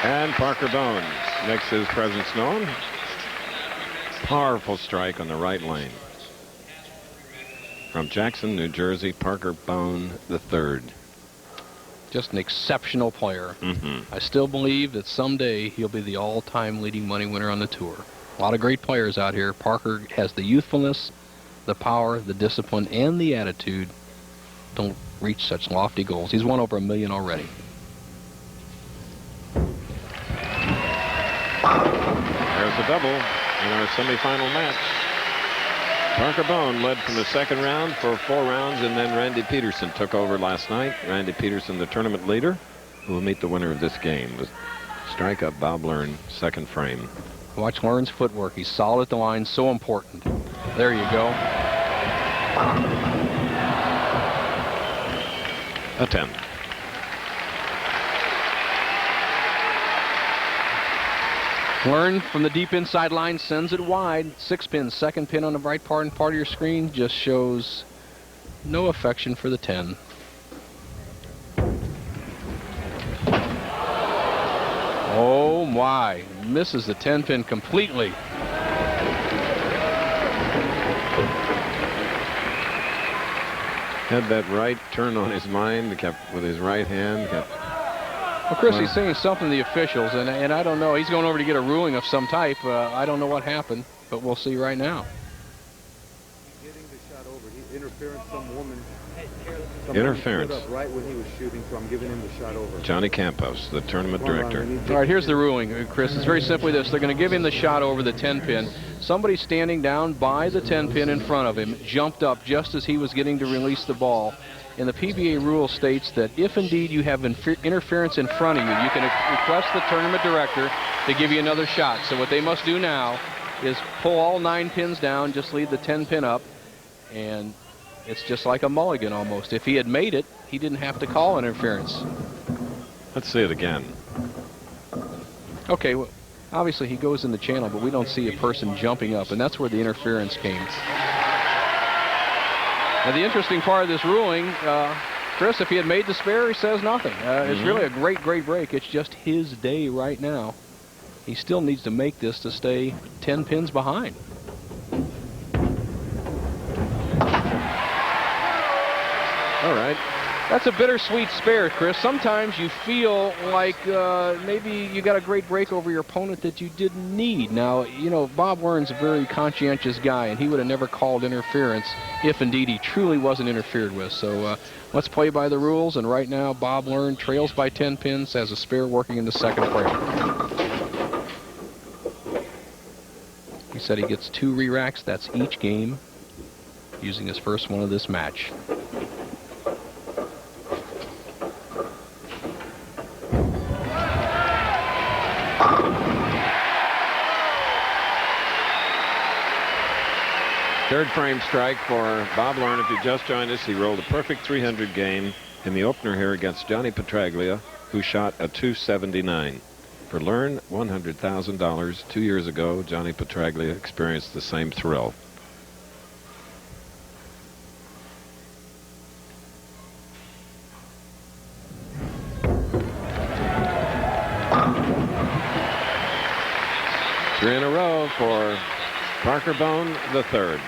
[SPEAKER 4] And Parker Bohn makes his presence known. Powerful strike on the right lane. From Jackson, New Jersey, Parker Bohn III.
[SPEAKER 3] Just an exceptional player. I still believe that someday he'll be the all-time leading money winner on the tour. A lot of great players out here. Parker has the youthfulness, the power, the discipline, and the attitude. Don't reach such lofty goals. He's won over $1 million already.
[SPEAKER 4] There's a double in our semifinal match. Parker Bohn led from the second round for 4 rounds, and then Randy Pedersen took over last night. Randy Pedersen, the tournament leader, who will meet the winner of this game. Strike up Bob Learn, second frame.
[SPEAKER 3] Watch Learn's footwork. He's solid at the line, so important. There you go.
[SPEAKER 4] A 10.
[SPEAKER 3] Learn from the deep inside line, sends it wide. 6-pin, second pin on the right part and part of your screen just shows no affection for the 10. why. Misses the 10-pin completely.
[SPEAKER 4] Had that right turn on his mind, kept with his right hand.
[SPEAKER 3] Well, Chris, he's saying something to the officials, and I don't know. He's going over to get a ruling of some type. I don't know what happened, but we'll see right now.
[SPEAKER 1] Getting the shot over. He interference, some woman.
[SPEAKER 4] Interference.
[SPEAKER 1] Stood up right when he was shooting, so I'm giving him the shot over.
[SPEAKER 4] Johnny Campos, the tournament director.
[SPEAKER 3] All right, here's the ruling, Chris. It's very simply this. They're going to give him the shot over the 10-pin. Somebody standing down by the 10-pin in front of him jumped up just as he was getting to release the ball. And the PBA rule states that if indeed you have interference in front of you, you can request the tournament director to give you another shot. So what they must do now is pull all 9 pins down, just leave the 10-pin up, and it's just like a mulligan almost. If he had made it, he didn't have to call interference.
[SPEAKER 4] Let's see it again.
[SPEAKER 3] Okay, well, obviously he goes in the channel, but we don't see a person jumping up, and that's where the interference came. Now, the interesting part of this ruling, Chris, if he had made the spare, he says nothing. It's really a great, great break. It's just his day right now. He still needs to make this to stay 10 pins behind. All right. That's a bittersweet spare, Chris. Sometimes you feel like maybe you got a great break over your opponent that you didn't need. Now, you know, Bob Learn's a very conscientious guy, and he would have never called interference if indeed he truly wasn't interfered with. So let's play by the rules, and right now Bob Learn trails by 10 pins, has a spare working in the second frame. He said he gets 2 re-racks. That's each game, using his first one of this match.
[SPEAKER 4] Third frame strike for Bob Learn. If you just joined us, he rolled a perfect 300 game in the opener here against Johnny Petraglia, who shot a 279. For Learn, $100,000. 2 years ago, Johnny Petraglia experienced the same thrill. Three in a row for Parker Bohn III.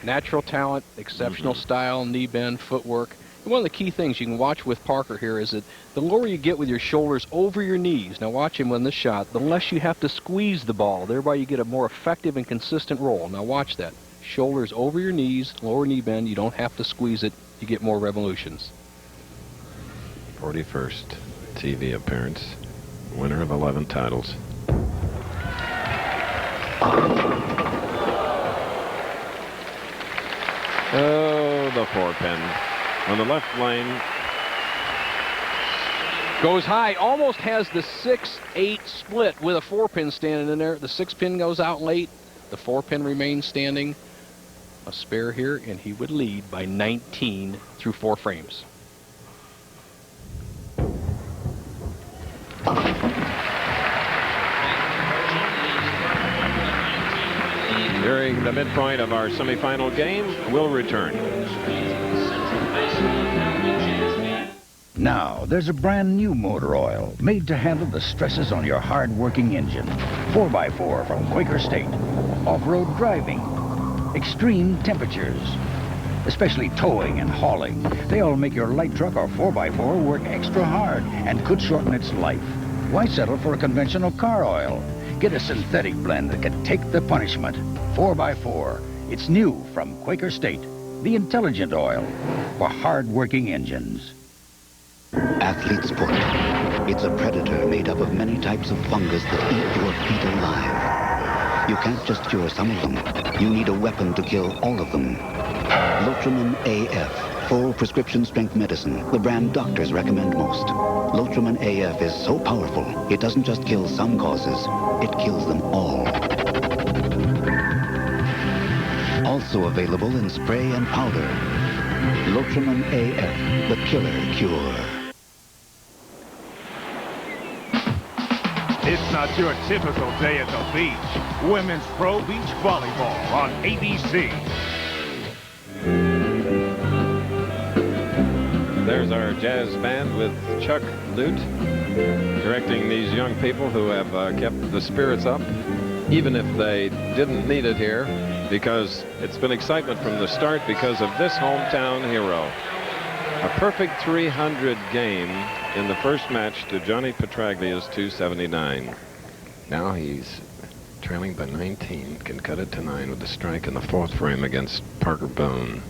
[SPEAKER 3] Natural talent, exceptional style, knee bend, footwork. And one of the key things you can watch with Parker here is that the lower you get with your shoulders over your knees, now watch him win this shot, the less you have to squeeze the ball. Thereby you get a more effective and consistent roll. Now watch that. Shoulders over your knees, lower knee bend, you don't have to squeeze it, you get more revolutions.
[SPEAKER 4] 41st TV appearance. Winner of 11 titles. Oh, the 4-pin on the left lane.
[SPEAKER 3] Goes high, almost has the 6-8 split with a 4-pin standing in there. The 6-pin goes out late. The 4-pin remains standing. A spare here, and he would lead by 19 through 4 frames.
[SPEAKER 4] During the midpoint of our semifinal game, we'll return.
[SPEAKER 5] Now, there's a brand new motor oil made to handle the stresses on your hard-working engine. 4x4 from Quaker State. Off-road driving. Extreme temperatures. Especially towing and hauling. They all make your light truck or 4x4 work extra hard and could shorten its life. Why settle for a conventional car oil? Get a synthetic blend that can take the punishment. 4x4. It's new from Quaker State. The intelligent oil for hard-working engines.
[SPEAKER 6] Athlete's foot. It's a predator made up of many types of fungus that eat your feet alive. You can't just cure some of them. You need a weapon to kill all of them. Lotramin AF. Full prescription strength medicine. The brand doctors recommend most. Lotramin AF is so powerful, it doesn't just kill some causes, it kills them all. Also available in spray and powder. Lotramin AF, the killer cure.
[SPEAKER 22] It's not your typical day at the beach. Women's Pro Beach Volleyball on ABC.
[SPEAKER 4] There's our jazz band with Chuck Lute. directing these young people who have kept the spirits up, even if they didn't need it here, because it's been excitement from the start because of this hometown hero. A perfect 300 game in the first match to Johnny Petraglia's 279. Now he's trailing by 19, can cut it to 9 with a strike in the 4th frame against Parker Bohn.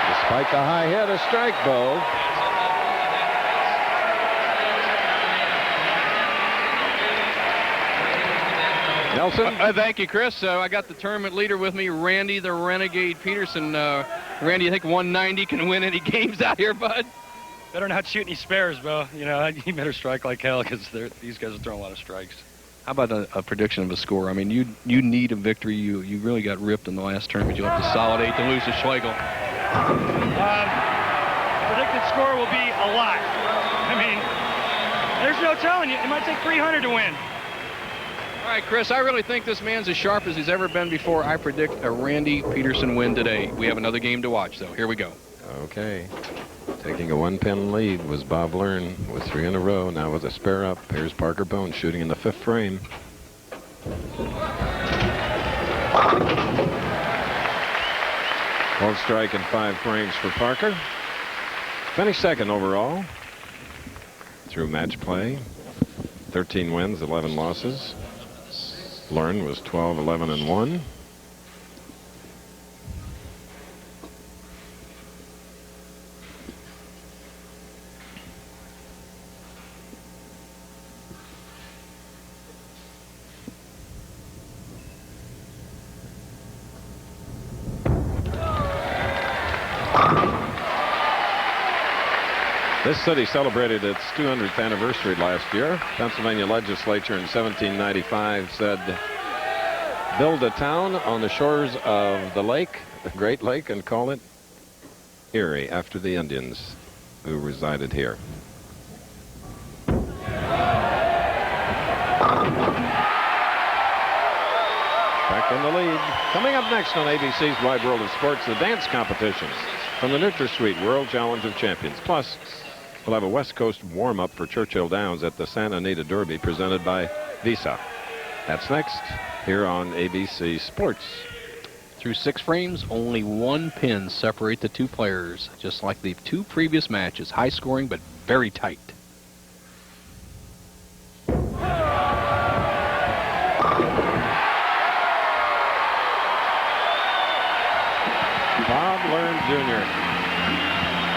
[SPEAKER 4] Despite the high hit, a strike, Bo. Nelson?
[SPEAKER 3] Thank you, Chris. I got the tournament leader with me, Randy the Renegade Pedersen. Randy, you think 190 can win any games out here, bud?
[SPEAKER 9] Better not shoot any spares, Bo. You know, you better strike like hell because these guys are throwing a lot of strikes.
[SPEAKER 3] How about a prediction of a score? I mean, you need a victory. You really got ripped in the last tournament. You'll have to solid 8 to lose to Schlegel.
[SPEAKER 9] Predicted score will be a lot. I mean, there's no telling you. It might take 300 to win.
[SPEAKER 3] All right, Chris, I really think this man's as sharp as he's ever been before. I predict a Randy Pedersen win today. We have another game to watch, though. Here we go.
[SPEAKER 4] Okay. Taking a 1-pin lead was Bob Learn with 3 in a row. Now with a spare up, here's Parker Bohn shooting in the 5th frame. Called strike in 5 frames for Parker. Finished 2nd overall through match play. 13 wins, 11 losses. Learn was 12, 11, and 1. This city celebrated its 200th anniversary last year. Pennsylvania legislature in 1795 said, build a town on the shores of the lake, the Great Lake, and call it Erie, after the Indians who resided here. Back in the lead. Coming up next on ABC's Wide World of Sports, the dance competition from the NutraSweet World Challenge of Champions. Plus, we'll have a West Coast warm-up for Churchill Downs at the Santa Anita Derby presented by Visa. That's next here on ABC Sports.
[SPEAKER 3] Through 6 frames, only 1 pin separate the 2 players, just like the 2 previous matches. High scoring, but very tight.
[SPEAKER 4] Bob Learn Jr.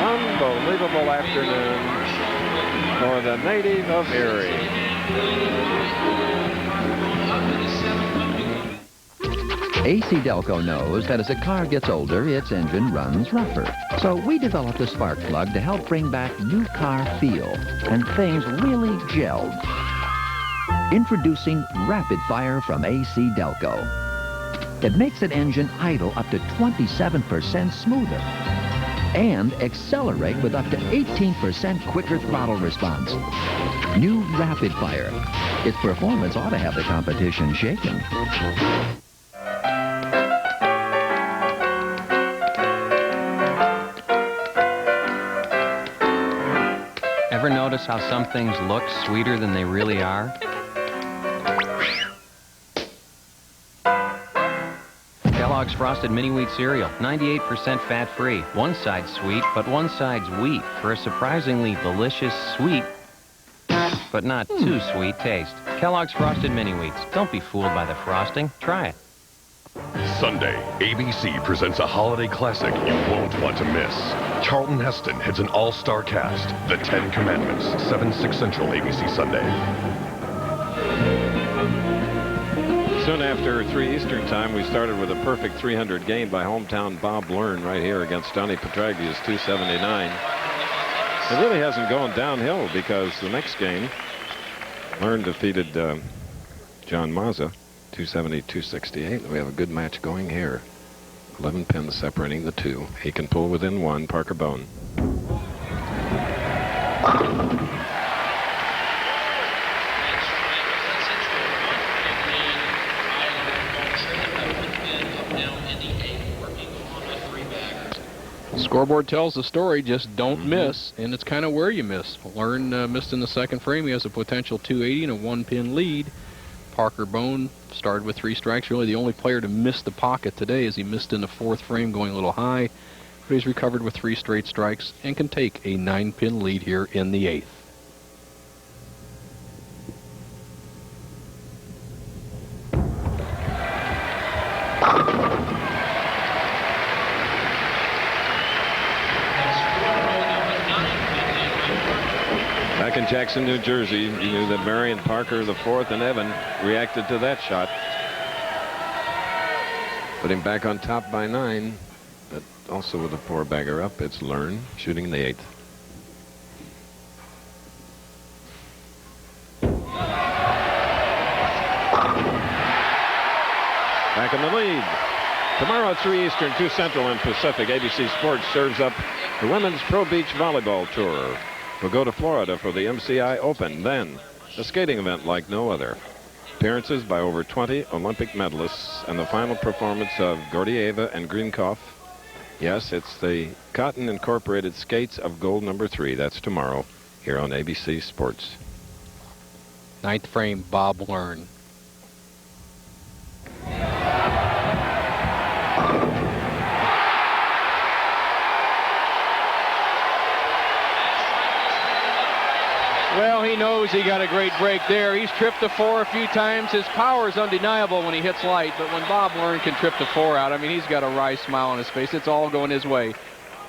[SPEAKER 4] Unbelievable afternoon for the native of Erie.
[SPEAKER 18] AC Delco knows that as a car gets older, its engine runs rougher. So we developed a spark plug to help bring back new car feel, and things really gelled. Introducing Rapid Fire from AC Delco. It makes an engine idle up to 27% smoother and accelerate with up to 18% quicker throttle response. New Rapid Fire. Its performance ought to have the competition shaken.
[SPEAKER 19] Ever notice how some things look sweeter than they really are? Kellogg's Frosted Mini Wheat Cereal, 98% fat-free. One side's sweet, but one side's wheat for a surprisingly delicious sweet, but not too sweet taste. Kellogg's Frosted Mini Wheats. Don't be fooled by the frosting. Try it.
[SPEAKER 20] Sunday, ABC presents a holiday classic you won't want to miss. Charlton Heston heads an all-star cast, The 10 Commandments, 7/6 Central, ABC Sunday.
[SPEAKER 4] Soon after 3 Eastern time, we started with a perfect 300 game by hometown Bob Learn right here against Johnny Petraglia's 279. It really hasn't gone downhill because the next game, Learn defeated John Mazza, 270, 268. We have a good match going here. 11 pins separating the 2. He can pull within 1, Parker Bohn.
[SPEAKER 3] Scoreboard tells the story, just don't miss, and it's kind of where you miss. Learn missed in the second frame. He has a potential 280 and a 1-pin lead. Parker Bohn started with 3 strikes. Really the only player to miss the pocket today as he missed in the 4th frame going a little high. But he's recovered with 3 straight strikes and can take a 9-pin lead here in the 8th.
[SPEAKER 4] Back in Jackson, New Jersey, you knew that Marion, Parker, the 4th, and Evan reacted to that shot. Putting back on top by 9, but also with a 4-bagger up. It's Learn shooting in the 8th. Back in the lead. Tomorrow, 3 Eastern, 2 Central, and Pacific. ABC Sports serves up the Women's Pro Beach Volleyball Tour. We'll go to Florida for the MCI Open. Then, a skating event like no other. Appearances by over 20 Olympic medalists, and the final performance of Gordieva and Greenkopf. Yes, it's the Cotton Incorporated Skates of Gold #3. That's tomorrow here on ABC Sports.
[SPEAKER 3] 9th frame, Bob Learn. Well, he knows he got a great break there. He's tripped the 4 a few times. His power is undeniable when he hits light, but when Bob Learn can trip the 4 out, I mean, he's got a wry smile on his face. It's all going his way.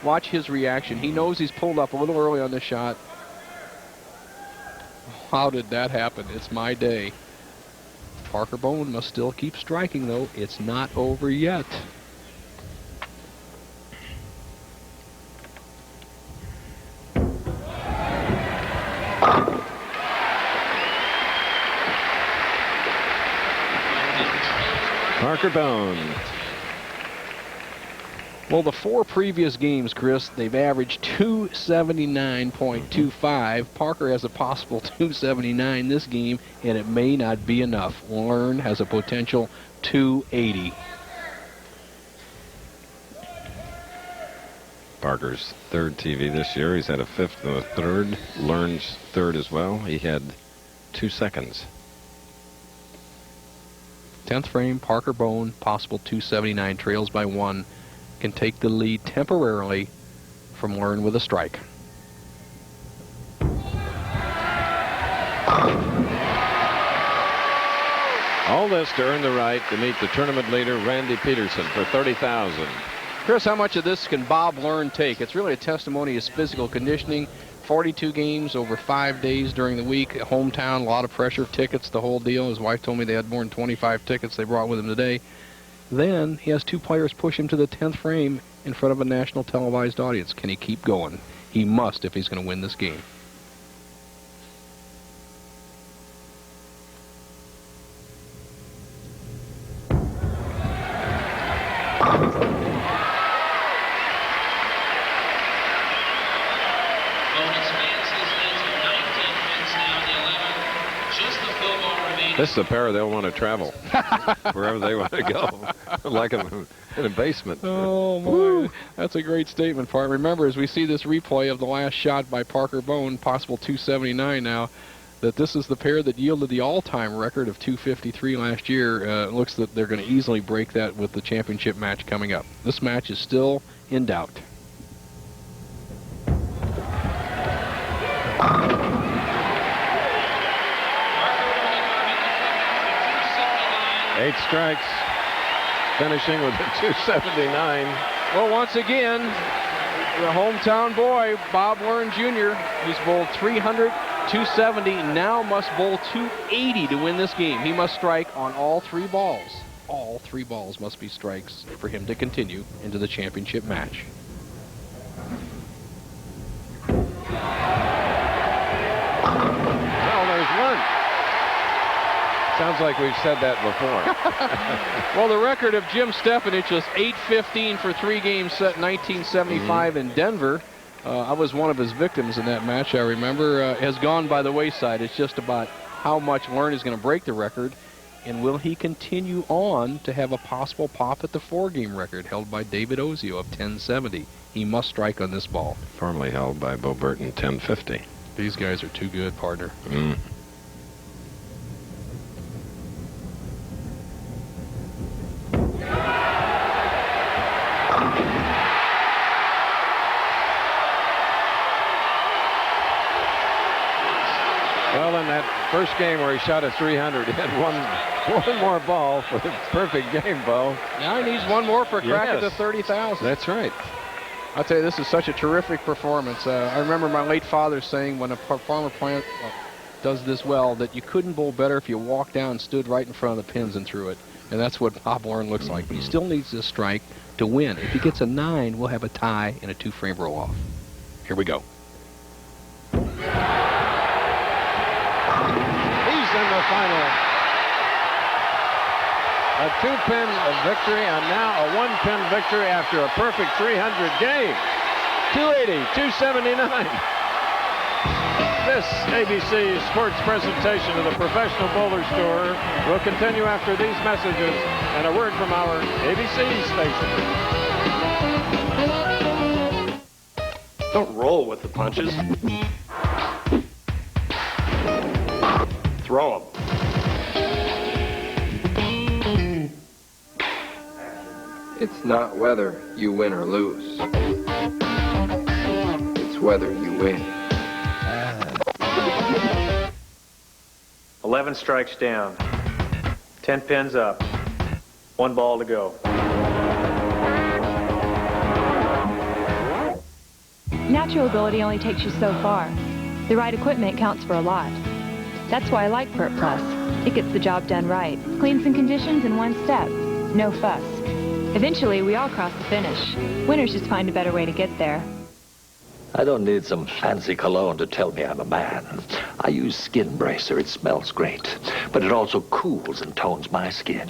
[SPEAKER 3] Watch his reaction. He knows he's pulled up a little early on this shot. How did that happen? It's my day. Parker Bohn must still keep striking, though. It's not over yet.
[SPEAKER 4] Parker Bohn.
[SPEAKER 3] Well, the 4 previous games, Chris, they've averaged 279.25. Parker has a possible 279 this game, and it may not be enough. Learn has a potential 280.
[SPEAKER 4] Parker's 3rd TV this year. He's had a 5th and a 3rd. Learn's 3rd as well. He had 2 seconds.
[SPEAKER 3] 10th frame, Parker Bohn, possible 279, trails by 1. Can take the lead temporarily from Learn with a strike.
[SPEAKER 4] All this to earn the right to meet the tournament leader, Randy Pedersen, for $30,000.
[SPEAKER 3] Chris, how much of this can Bob Learn take? It's really a testimony of his physical conditioning. 42 games over 5 days during the week. Hometown, a lot of pressure, tickets, the whole deal. His wife told me they had more than 25 tickets they brought with him today. Then he has 2 players push him to the 10th frame in front of a national televised audience. Can he keep going? He must if he's going to win this game.
[SPEAKER 4] This is a pair they'll want to travel wherever they want to go, like in a basement.
[SPEAKER 3] Oh, my. That's a great statement, Park. Remember, as we see this replay of the last shot by Parker Bohn, possible 279 now, that this is the pair that yielded the all-time record of 253 last year. It looks that they're going to easily break that with the championship match coming up. This match is still in doubt.
[SPEAKER 4] 8 strikes, finishing with a 279.
[SPEAKER 3] Well, once again, the hometown boy, Bob Learn Jr., he's bowled 300, 270, now must bowl 280 to win this game. He must strike on all 3 balls. All 3 balls must be strikes for him to continue into the championship match.
[SPEAKER 4] Well, there's one. Sounds like we've said that before.
[SPEAKER 3] Well, the record of Jim Stefanich was 8-15 for 3 games set in 1975 in Denver. I was one of his victims in that match, I remember. Has gone by the wayside. It's just about how much Learn is going to break the record. And will he continue on to have a possible pop at the 4-game record held by David Ozio of 1070? He must strike on this ball.
[SPEAKER 4] Formerly held by Bo Burton, 1050.
[SPEAKER 3] These guys are too good, partner.
[SPEAKER 4] Well, in that first game where he shot a 300, he had one more ball for the perfect game, Bo.
[SPEAKER 3] Now he needs one more for a crack at the 30,000.
[SPEAKER 4] That's right.
[SPEAKER 3] I'll tell you, this is such a terrific performance. I remember my late father saying when a farmer plant does this well that you couldn't bowl better if you walked down and stood right in front of the pins and threw it. And that's what Bob Warren looks like. But he still needs this strike to win. If he gets a 9, we'll have a tie and a 2-frame roll-off. Here we go.
[SPEAKER 4] In the final. A 2-pin victory and now a 1-pin victory after a perfect 300 game. 280, 279. This ABC Sports presentation of the Professional Bowlers Tour will continue after these messages and a word from our ABC station.
[SPEAKER 12] Don't roll with the punches. Throw them.
[SPEAKER 13] It's not whether you win or lose. It's whether you win.
[SPEAKER 12] 11 strikes down. 10 pins up. 1 ball to go.
[SPEAKER 21] Natural ability only takes you so far. The right equipment counts for a lot. That's why I like Pert Plus. It gets the job done right. Cleans and conditions in one step. No fuss. Eventually, we all cross the finish. Winners just find a better way to get there.
[SPEAKER 23] I don't need some fancy cologne to tell me I'm a man. I use Skin Bracer. It smells great. But it also cools and tones my skin.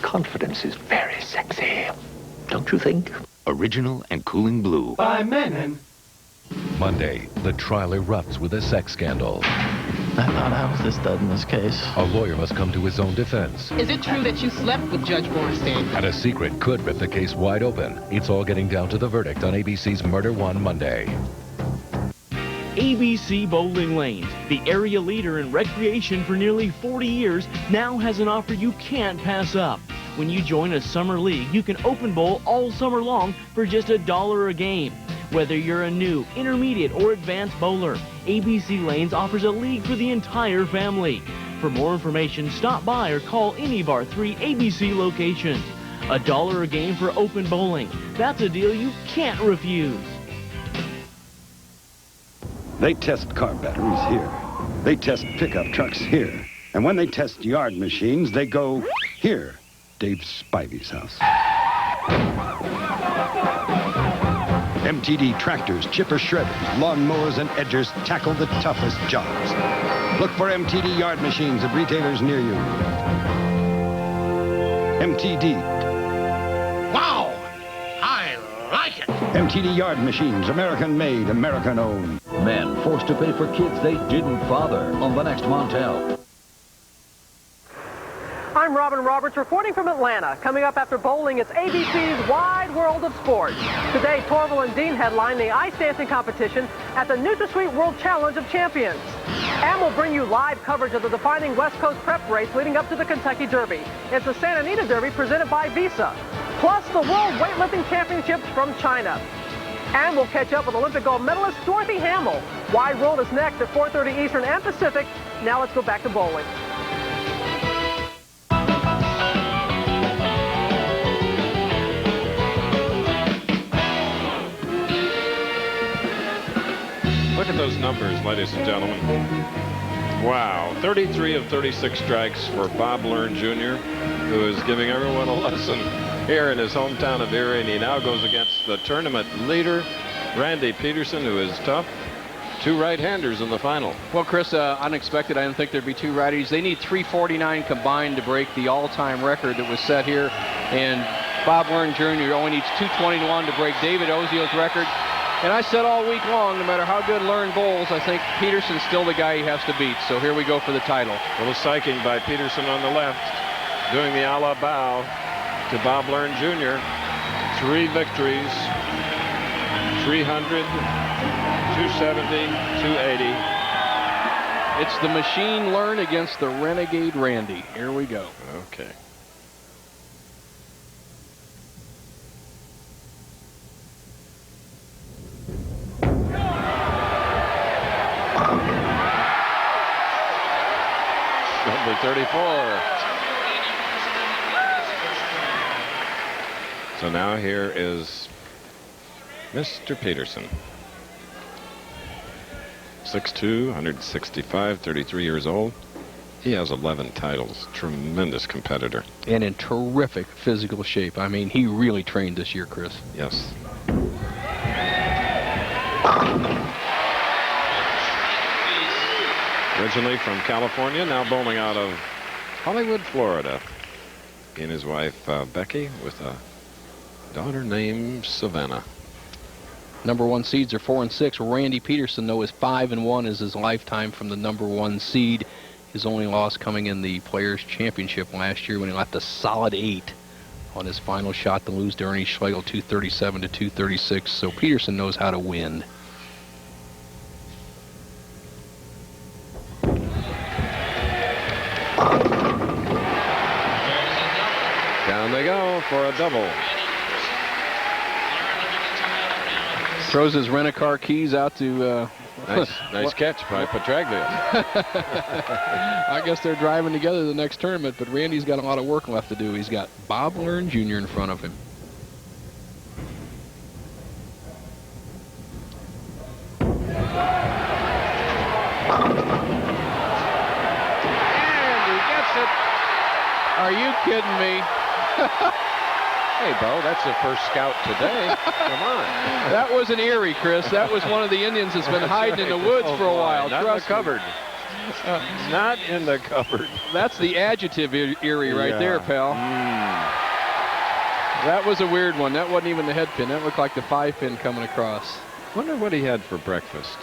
[SPEAKER 23] Confidence is very sexy. Don't you think?
[SPEAKER 27] Original and cooling blue.
[SPEAKER 24] By Menon.
[SPEAKER 20] Monday, the trial erupts with a sex scandal.
[SPEAKER 25] I thought I was the stud in this case.
[SPEAKER 20] A lawyer must come to his own defense.
[SPEAKER 26] Is it true that you slept with Judge Bornstein?
[SPEAKER 20] And a secret could rip the case wide open. It's all getting down to the verdict on ABC's Murder One Monday.
[SPEAKER 28] ABC Bowling Lanes, the area leader in recreation for nearly 40 years, now has an offer you can't pass up. When you join a summer league, you can open bowl all summer long for just $1 a game. Whether you're a new, intermediate, or advanced bowler, ABC Lanes offers a league for the entire family. For more information, stop by or call any of our 3 ABC locations. $1 a game for open bowling. That's a deal you can't refuse.
[SPEAKER 29] They test car batteries here. They test pickup trucks here. And when they test yard machines, they go here, Dave Spivey's house. MTD tractors, chipper shredders, lawnmowers, and edgers tackle the toughest jobs. Look for MTD yard machines at retailers near you. MTD.
[SPEAKER 24] Wow! I like it!
[SPEAKER 29] MTD yard machines, American made, American owned.
[SPEAKER 30] Men forced to pay for kids they didn't father on the next Montel.
[SPEAKER 31] I'm Robin Roberts reporting from Atlanta. Coming up after bowling, it's ABC's Wide World of Sports. Today, Torval and Dean headline the ice dancing competition at the NutraSweet World Challenge of Champions. And we'll bring you live coverage of the defining West Coast prep race leading up to the Kentucky Derby. It's the Santa Anita Derby presented by Visa. Plus the World Weightlifting Championships from China. And we'll catch up with Olympic gold medalist Dorothy Hamill. Wide World is next at 4:30 Eastern and Pacific. Now let's go back to bowling.
[SPEAKER 4] Look at those numbers, ladies and gentlemen. Wow, 33 of 36 strikes for Bob Learn Jr., who is giving everyone a lesson here in his hometown of Erie, and he now goes against the tournament leader, Randy Pedersen, who is tough. 2 right-handers in the final.
[SPEAKER 3] Well, Chris, unexpected. I didn't think there'd be 2 righties. They need 349 combined to break the all-time record that was set here, and Bob Learn Jr. only needs 221 to break David Ozio's record. And I said all week long, no matter how good Learn bowls, I think Pedersen's still the guy he has to beat. So here we go for the title.
[SPEAKER 4] A little psyching by Pedersen on the left, doing the a la bow to Bob Learn Jr. 3 victories, 300, 270, 280.
[SPEAKER 3] It's the machine Learn against the renegade Randy. Here we go.
[SPEAKER 4] Okay. Number 34. So now here is Mr. Pedersen. 6'2", 165, 33 years old. He has 11 titles. Tremendous competitor.
[SPEAKER 3] And in terrific physical shape. I mean, he really trained this year, Chris.
[SPEAKER 4] Yes. Originally from California, now bowling out of Hollywood, Florida. He and his wife, Becky, with a daughter named Savannah.
[SPEAKER 3] Number 1 seeds are 4 and 6. Randy Pedersen, though, is 5 and 1 as his lifetime from the number 1 seed. His only loss coming in the Players' Championship last year when he left a solid 8 on his final shot to lose to Ernie Schlegel 237 to 236. So Pedersen knows how to win.
[SPEAKER 4] Down they go for a double.
[SPEAKER 3] Throws his rent-a-car keys out to...
[SPEAKER 4] nice catch by Petraglia.
[SPEAKER 3] I guess they're driving together the next tournament, but Randy's got a lot of work left to do. He's got Bob Learn Jr. in front of him. And he gets it. Are you kidding me?
[SPEAKER 4] Hey, Bo, that's the first scout today. Come on.
[SPEAKER 3] That was an Erie, Chris. That was one of the Indians that's been hiding in the woods for a while.
[SPEAKER 4] Not in the cupboard. Not in the cupboard.
[SPEAKER 3] That's the adjective Erie right there, pal. That was a weird one. That wasn't even the head pin. That looked like the 5-pin coming across.
[SPEAKER 4] Wonder what he had for breakfast.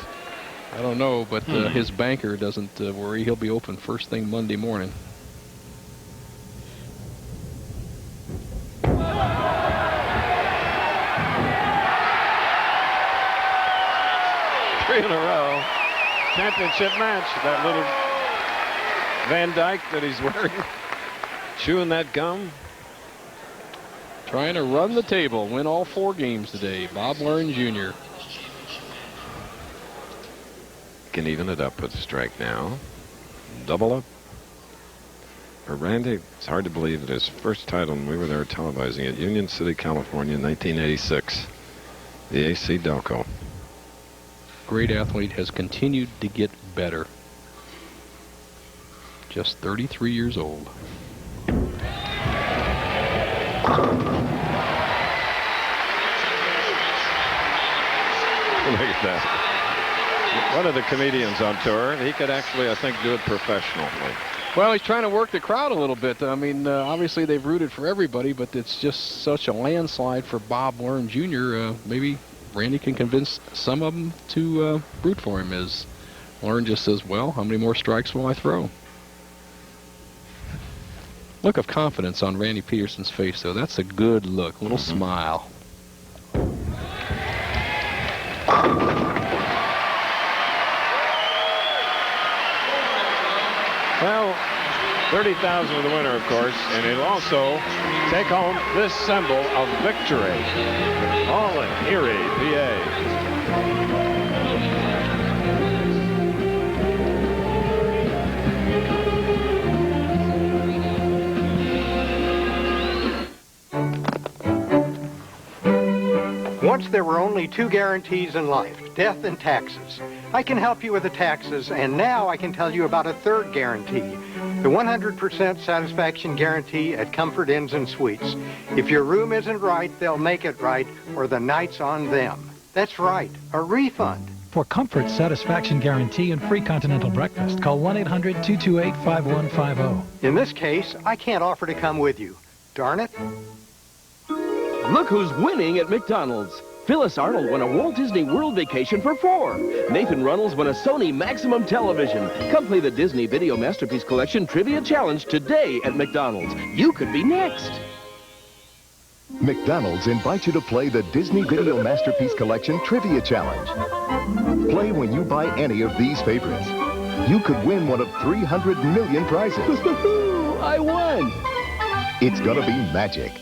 [SPEAKER 3] I don't know, but his banker doesn't worry. He'll be open first thing Monday morning.
[SPEAKER 4] In a row. Championship match. That little Van Dyke that he's wearing. Chewing that gum.
[SPEAKER 3] Trying to run the table. Win all 4 games today. Bob Learn Jr.
[SPEAKER 4] Can even it up with a strike now. Double up. For Randy, it's hard to believe that his first title, and we were there televising it, Union City, California, 1986. The AC Delco.
[SPEAKER 3] Great athlete, has continued to get better. Just 33 years old.
[SPEAKER 4] Look at that. One of the comedians on tour, he could actually, I think, do it professionally.
[SPEAKER 3] Well, he's trying to work the crowd a little bit. I mean, obviously they've rooted for everybody, but it's just such a landslide for Bob Learn Jr. Maybe Randy can convince some of them to root for him, as Learn just says, well, how many more strikes will I throw? Look of confidence on Randy Pedersen's face, though. That's a good look. Little smile.
[SPEAKER 4] Well, 30,000 with the winner, of course, and he'll also take home this symbol of victory. All in Erie, PA.
[SPEAKER 1] Once there were only 2 guarantees in life, death and taxes. I can help you with the taxes, and now I can tell you about a 3rd guarantee, the 100% satisfaction guarantee at Comfort Inns and Suites. If your room isn't right, they'll make it right, or the night's on them. That's right, a refund.
[SPEAKER 2] For Comfort Satisfaction Guarantee and free continental breakfast, call 1-800-228-5150.
[SPEAKER 1] In this case, I can't offer to come with you. Darn it.
[SPEAKER 5] Look who's winning at McDonald's. Phyllis Arnold won a Walt Disney World vacation for 4. Nathan Runnels won a Sony Maximum television. Come play the Disney Video Masterpiece Collection Trivia Challenge today at McDonald's. You could be next.
[SPEAKER 6] McDonald's invites you to play the Disney Video Masterpiece Collection Trivia Challenge. Play when you buy any of these favorites. You could win one of 300 million prizes.
[SPEAKER 5] I won!
[SPEAKER 6] It's gonna be magic.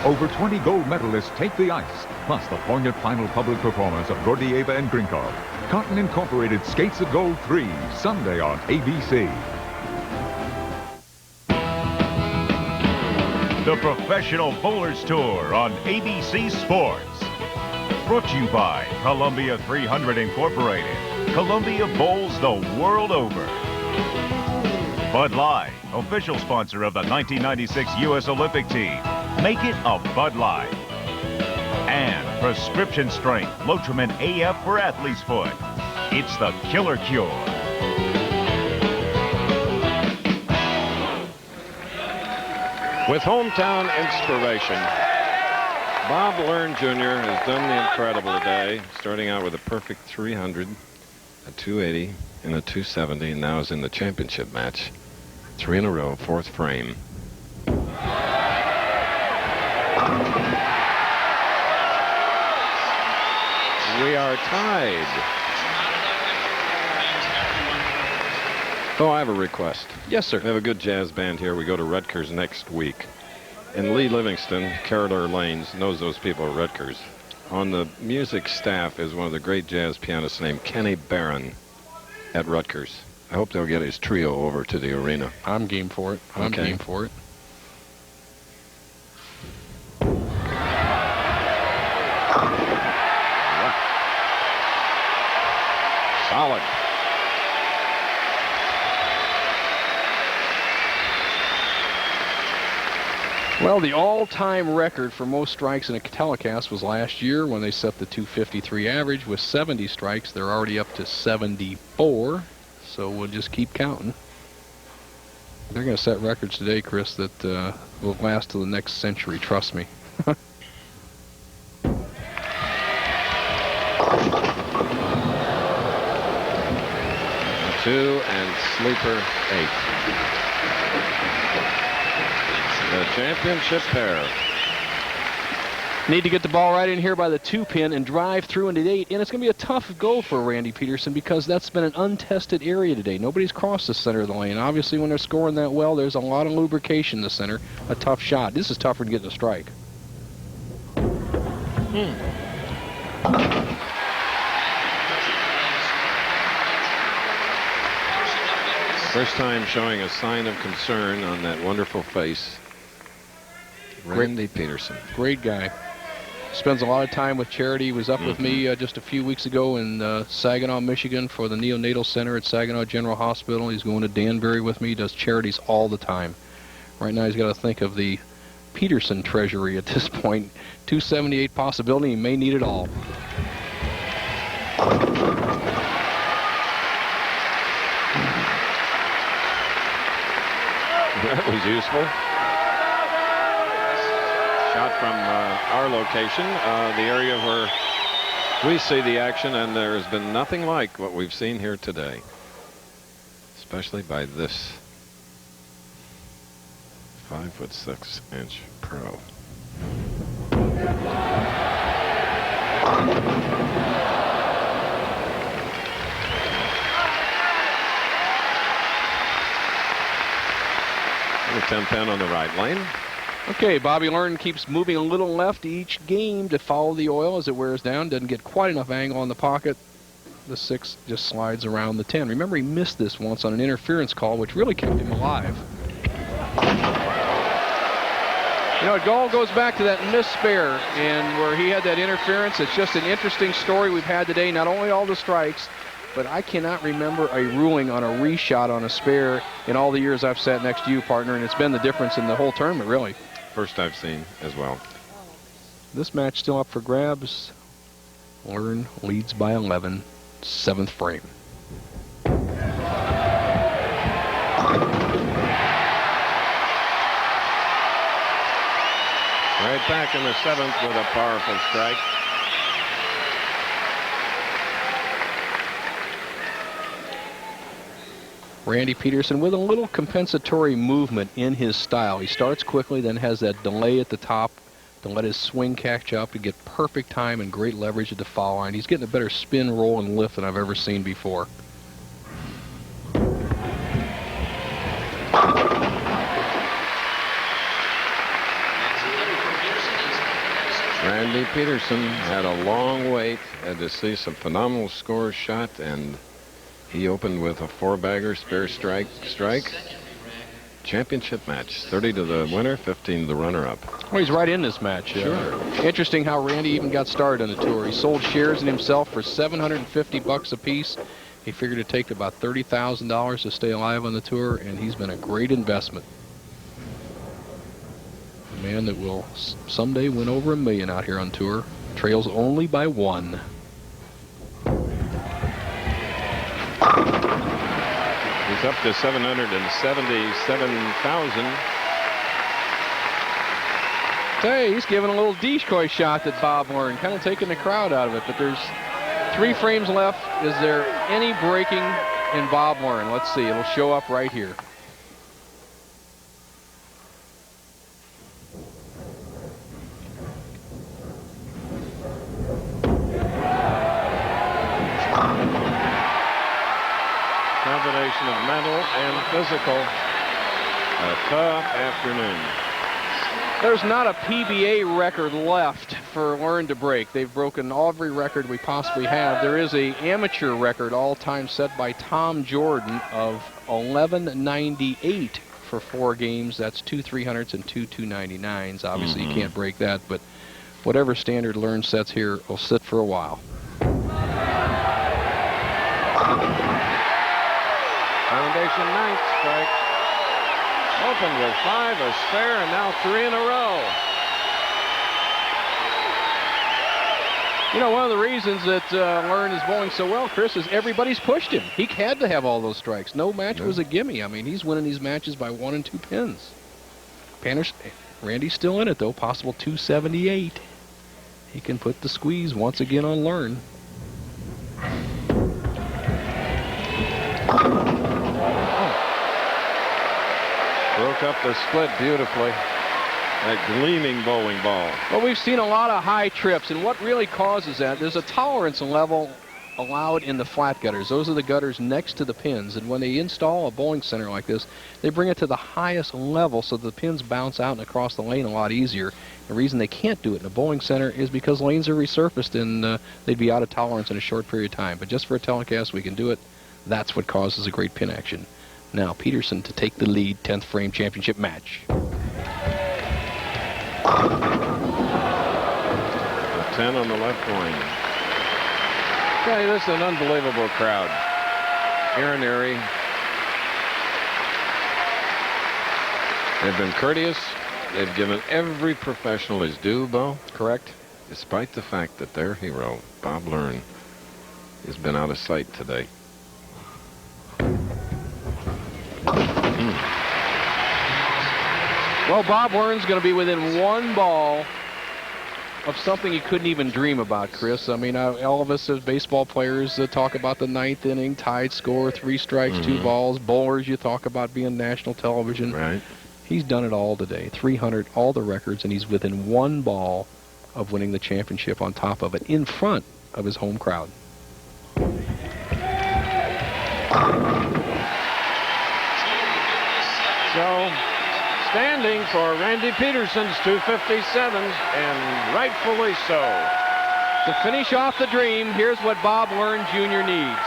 [SPEAKER 7] Over 20 gold medalists take the ice, plus the poignant final public performance of Gordieva and Grinkov. Cotton Incorporated skates at Gold 3, Sunday on ABC.
[SPEAKER 8] The Professional Bowlers Tour on ABC Sports. Brought to you by Columbia 300 Incorporated. Columbia bowls the world over. Bud Light, official sponsor of the 1996 U.S. Olympic team. Make it a Bud Light. And prescription strength Lotrimin AF for athlete's foot. It's the killer cure.
[SPEAKER 4] With hometown inspiration, Bob Learn Jr. has done the incredible today, starting out with a perfect 300, a 280, and a 270, and now is in the championship match. 3 in a row, 4th frame. We are tied. Oh, I have a request.
[SPEAKER 3] Yes, sir.
[SPEAKER 4] We have a good jazz band here. We go to Rutgers next week. And Lee Livingston, Corridor Lanes, knows those people at Rutgers. On the music staff is one of the great jazz pianists named Kenny Barron at Rutgers. I hope they'll get his trio over to the arena.
[SPEAKER 3] I'm game for it. I'm game for it.
[SPEAKER 4] Solid.
[SPEAKER 3] Well, the all-time record for most strikes in a telecast was last year when they set the 253 average with 70 strikes. They're already up to 74, so we'll just keep counting. They're going to set records today, Chris, that will last till the next century, trust me.
[SPEAKER 4] 2 and sleeper 8. The championship pair.
[SPEAKER 3] Need to get the ball right in here by the 2-pin and drive through into the 8. And it's going to be a tough go for Randy Pedersen because that's been an untested area today. Nobody's crossed the center of the lane. Obviously, when they're scoring that well, there's a lot of lubrication in the center. A tough shot. This is tougher than getting a strike.
[SPEAKER 4] First time showing a sign of concern on that wonderful face. Randy Pedersen.
[SPEAKER 3] Great guy. Spends a lot of time with charity. He was up with me just a few weeks ago in Saginaw, Michigan for the neonatal center at Saginaw General Hospital. He's going to Danbury with me. He does charities all the time. Right now he's got to think of the Pedersen treasury at this point. 278 possibility. He may need it all.
[SPEAKER 4] That was useful. Shot from our location, the area where we see the action, and there has been nothing like what we've seen here today, especially by this 5'6" pro. The 10-pin on the right lane.
[SPEAKER 3] Okay, Bobby Learn keeps moving a little left each game to follow the oil as it wears down. Doesn't get quite enough angle on the pocket. The 6 just slides around the 10. Remember, he missed this once on an interference call, which really kept him alive. You know, it all goes back to that missed spare, and where he had that interference. It's just an interesting story we've had today. Not only all the strikes, but I cannot remember a ruling on a reshot on a spare in all the years I've sat next to you, partner, and it's been the difference in the whole tournament, really.
[SPEAKER 4] First I've seen as well.
[SPEAKER 3] This match still up for grabs. Learn leads by 11, 7th frame.
[SPEAKER 4] right back in the 7th with a powerful strike.
[SPEAKER 3] Randy Pedersen with a little compensatory movement in his style. He starts quickly, then has that delay at the top to let his swing catch up to get perfect time and great leverage at the foul line. He's getting a better spin, roll, and lift than I've ever seen before.
[SPEAKER 4] Randy Pedersen had a long wait, had to see some phenomenal scores shot, and he opened with a 4-bagger spare strike. Championship match, 30 to the winner, 15 to the runner-up.
[SPEAKER 3] Well, he's right in this match.
[SPEAKER 4] Sure.
[SPEAKER 3] Interesting how Randy even got started on the tour. He sold shares in himself for $750 a piece. He figured it'd take about $30,000 to stay alive on the tour, and he's been a great investment. A man that will someday win over $1 million out here on tour. Trails only by 1.
[SPEAKER 4] He's up to 777,000.
[SPEAKER 3] Hey, he's giving a little decoy shot at Bob Warren, kind of taking the crowd out of it. But there's 3 frames left. Is there any breaking in Bob Warren? Let's see. It'll show up right here.
[SPEAKER 4] Combination of mental and physical. A tough afternoon.
[SPEAKER 3] There's not a PBA record left for Learn to break. They've broken every record we possibly have. There is a amateur record all-time set by Tom Jordan of 1198 for 4 games. That's 2 300s and 2 299s. Obviously, you can't break that, but whatever standard Learn sets here will sit for a while.
[SPEAKER 4] Foundation 9th strike. Opened with 5, a spare, and now 3 in a row.
[SPEAKER 3] You know, one of the reasons that Learn is bowling so well, Chris, is everybody's pushed him. He had to have all those strikes. No match was a gimme. I mean, he's winning these matches by 1 and 2 pins. Randy's still in it, though. Possible 278. He can put the squeeze once again on Learn.
[SPEAKER 4] Broke up the split beautifully. That gleaming bowling ball.
[SPEAKER 3] Well, we've seen a lot of high trips, and what really causes that, there's a tolerance level allowed in the flat gutters. Those are the gutters next to the pins, and when they install a bowling center like this, they bring it to the highest level so the pins bounce out and across the lane a lot easier. The reason they can't do it in a bowling center is because lanes are resurfaced and they'd be out of tolerance in a short period of time. But just for a telecast, we can do it. That's what causes a great pin action. Now, Pedersen to take the lead, 10th frame championship match.
[SPEAKER 4] A 10 on the left wing. Hey, this is an unbelievable crowd here in Erie. They've been courteous. They've given every professional his due, Bo.
[SPEAKER 3] Correct.
[SPEAKER 4] Despite the fact that their hero, Bob Learn, has been out of sight today.
[SPEAKER 3] Well, Bob Learn's going to be within 1 ball of something you couldn't even dream about, Chris. I mean, all of us as baseball players talk about the 9th inning, tied score, 3 strikes, 2 balls. Bowlers, you talk about being national television.
[SPEAKER 4] Right.
[SPEAKER 3] He's done it all today. 300, all the records, and he's within 1 ball of winning the championship on top of it, in front of his home crowd.
[SPEAKER 4] So, standing for Randy Pedersen's 257, and rightfully so.
[SPEAKER 3] To finish off the dream, here's what Bob Learn Jr. needs.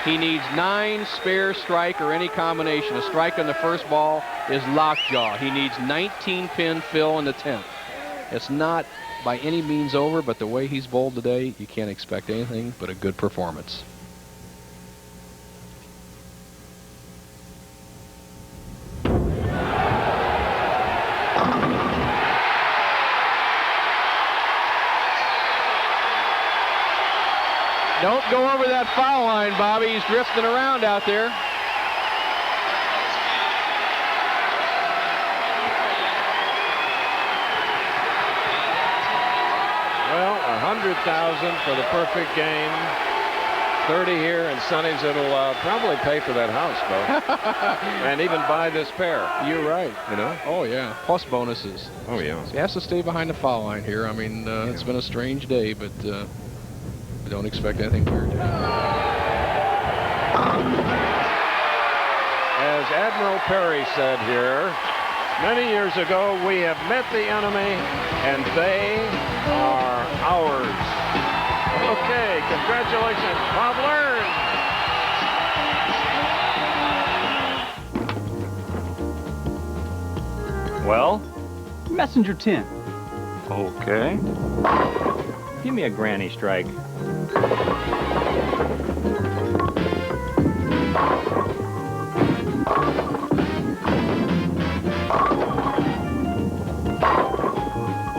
[SPEAKER 3] He needs 9 spare strike or any combination. A strike on the first ball is lockjaw. He needs 19 pin fill in the 10th. It's not by any means over, but the way he's bowled today, you can't expect anything but a good performance. Don't go over that foul line, Bobby. He's drifting around out there.
[SPEAKER 4] 100,000 for the perfect game. 30 here, and Sonny's it'll probably pay for that house, Bo. And even buy this pair.
[SPEAKER 3] You're right.
[SPEAKER 4] You know?
[SPEAKER 3] Oh, yeah. Plus bonuses.
[SPEAKER 4] Oh, yeah.
[SPEAKER 3] He has to stay behind the foul line here. I mean, it's been a strange day, but don't expect anything weird.
[SPEAKER 4] As Admiral Perry said here, many years ago, we have met the enemy, and they are ours. Okay, congratulations, Bob Learn.
[SPEAKER 9] Well?
[SPEAKER 10] Messenger 10.
[SPEAKER 9] Okay. Give me a granny strike.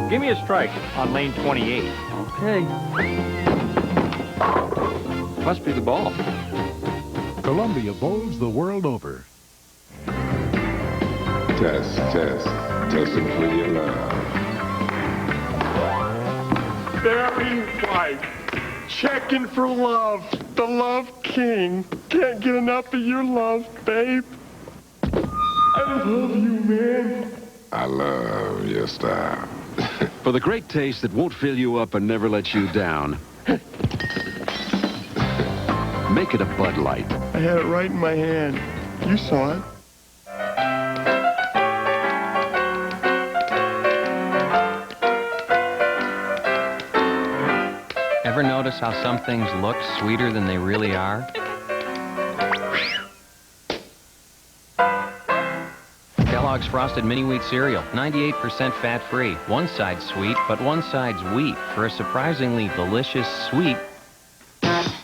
[SPEAKER 9] Give me a strike on lane 28.
[SPEAKER 10] Okay.
[SPEAKER 9] Must be the ball.
[SPEAKER 11] Columbia bowls the world over.
[SPEAKER 13] Test. Testing for your love.
[SPEAKER 14] Barry White. Checking for love. The Love King. Can't get enough of your love, babe. I love you, man.
[SPEAKER 13] I love your style.
[SPEAKER 15] For the great taste that won't fill you up and never let you down. Make it a Bud Light.
[SPEAKER 14] I had it right in my hand. You saw it.
[SPEAKER 16] Ever notice how some things look sweeter than they really are? Kellogg's Frosted Mini Wheat Cereal, 98% fat-free. One side's sweet, but one side's wheat for a surprisingly delicious sweet,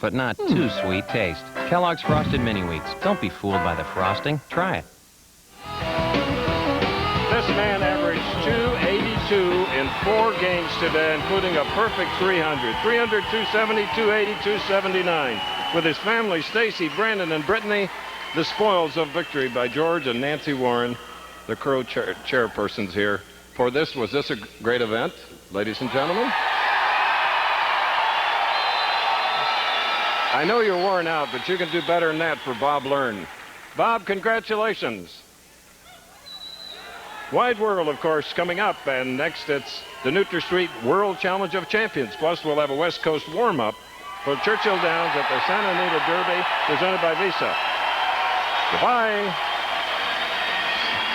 [SPEAKER 16] but not too sweet taste. Kellogg's Frosted Mini Wheats. Don't be fooled by the frosting. Try it.
[SPEAKER 4] This man averaged 282 in 4 games today, including a perfect 300. 300, 270, 280, 279. With his family, Stacy, Brandon, and Brittany, the spoils of victory by George and Nancy Warren, the Crow chairpersons here. For this, was this a great event, ladies and gentlemen? I know you're worn out, but you can do better than that for Bob Learn. Bob, congratulations. Wide World, of course, coming up, and next it's the Nutri Street World Challenge of Champions. Plus, we'll have a West Coast warm-up for Churchill Downs at the Santa Anita Derby, presented by Visa. Goodbye.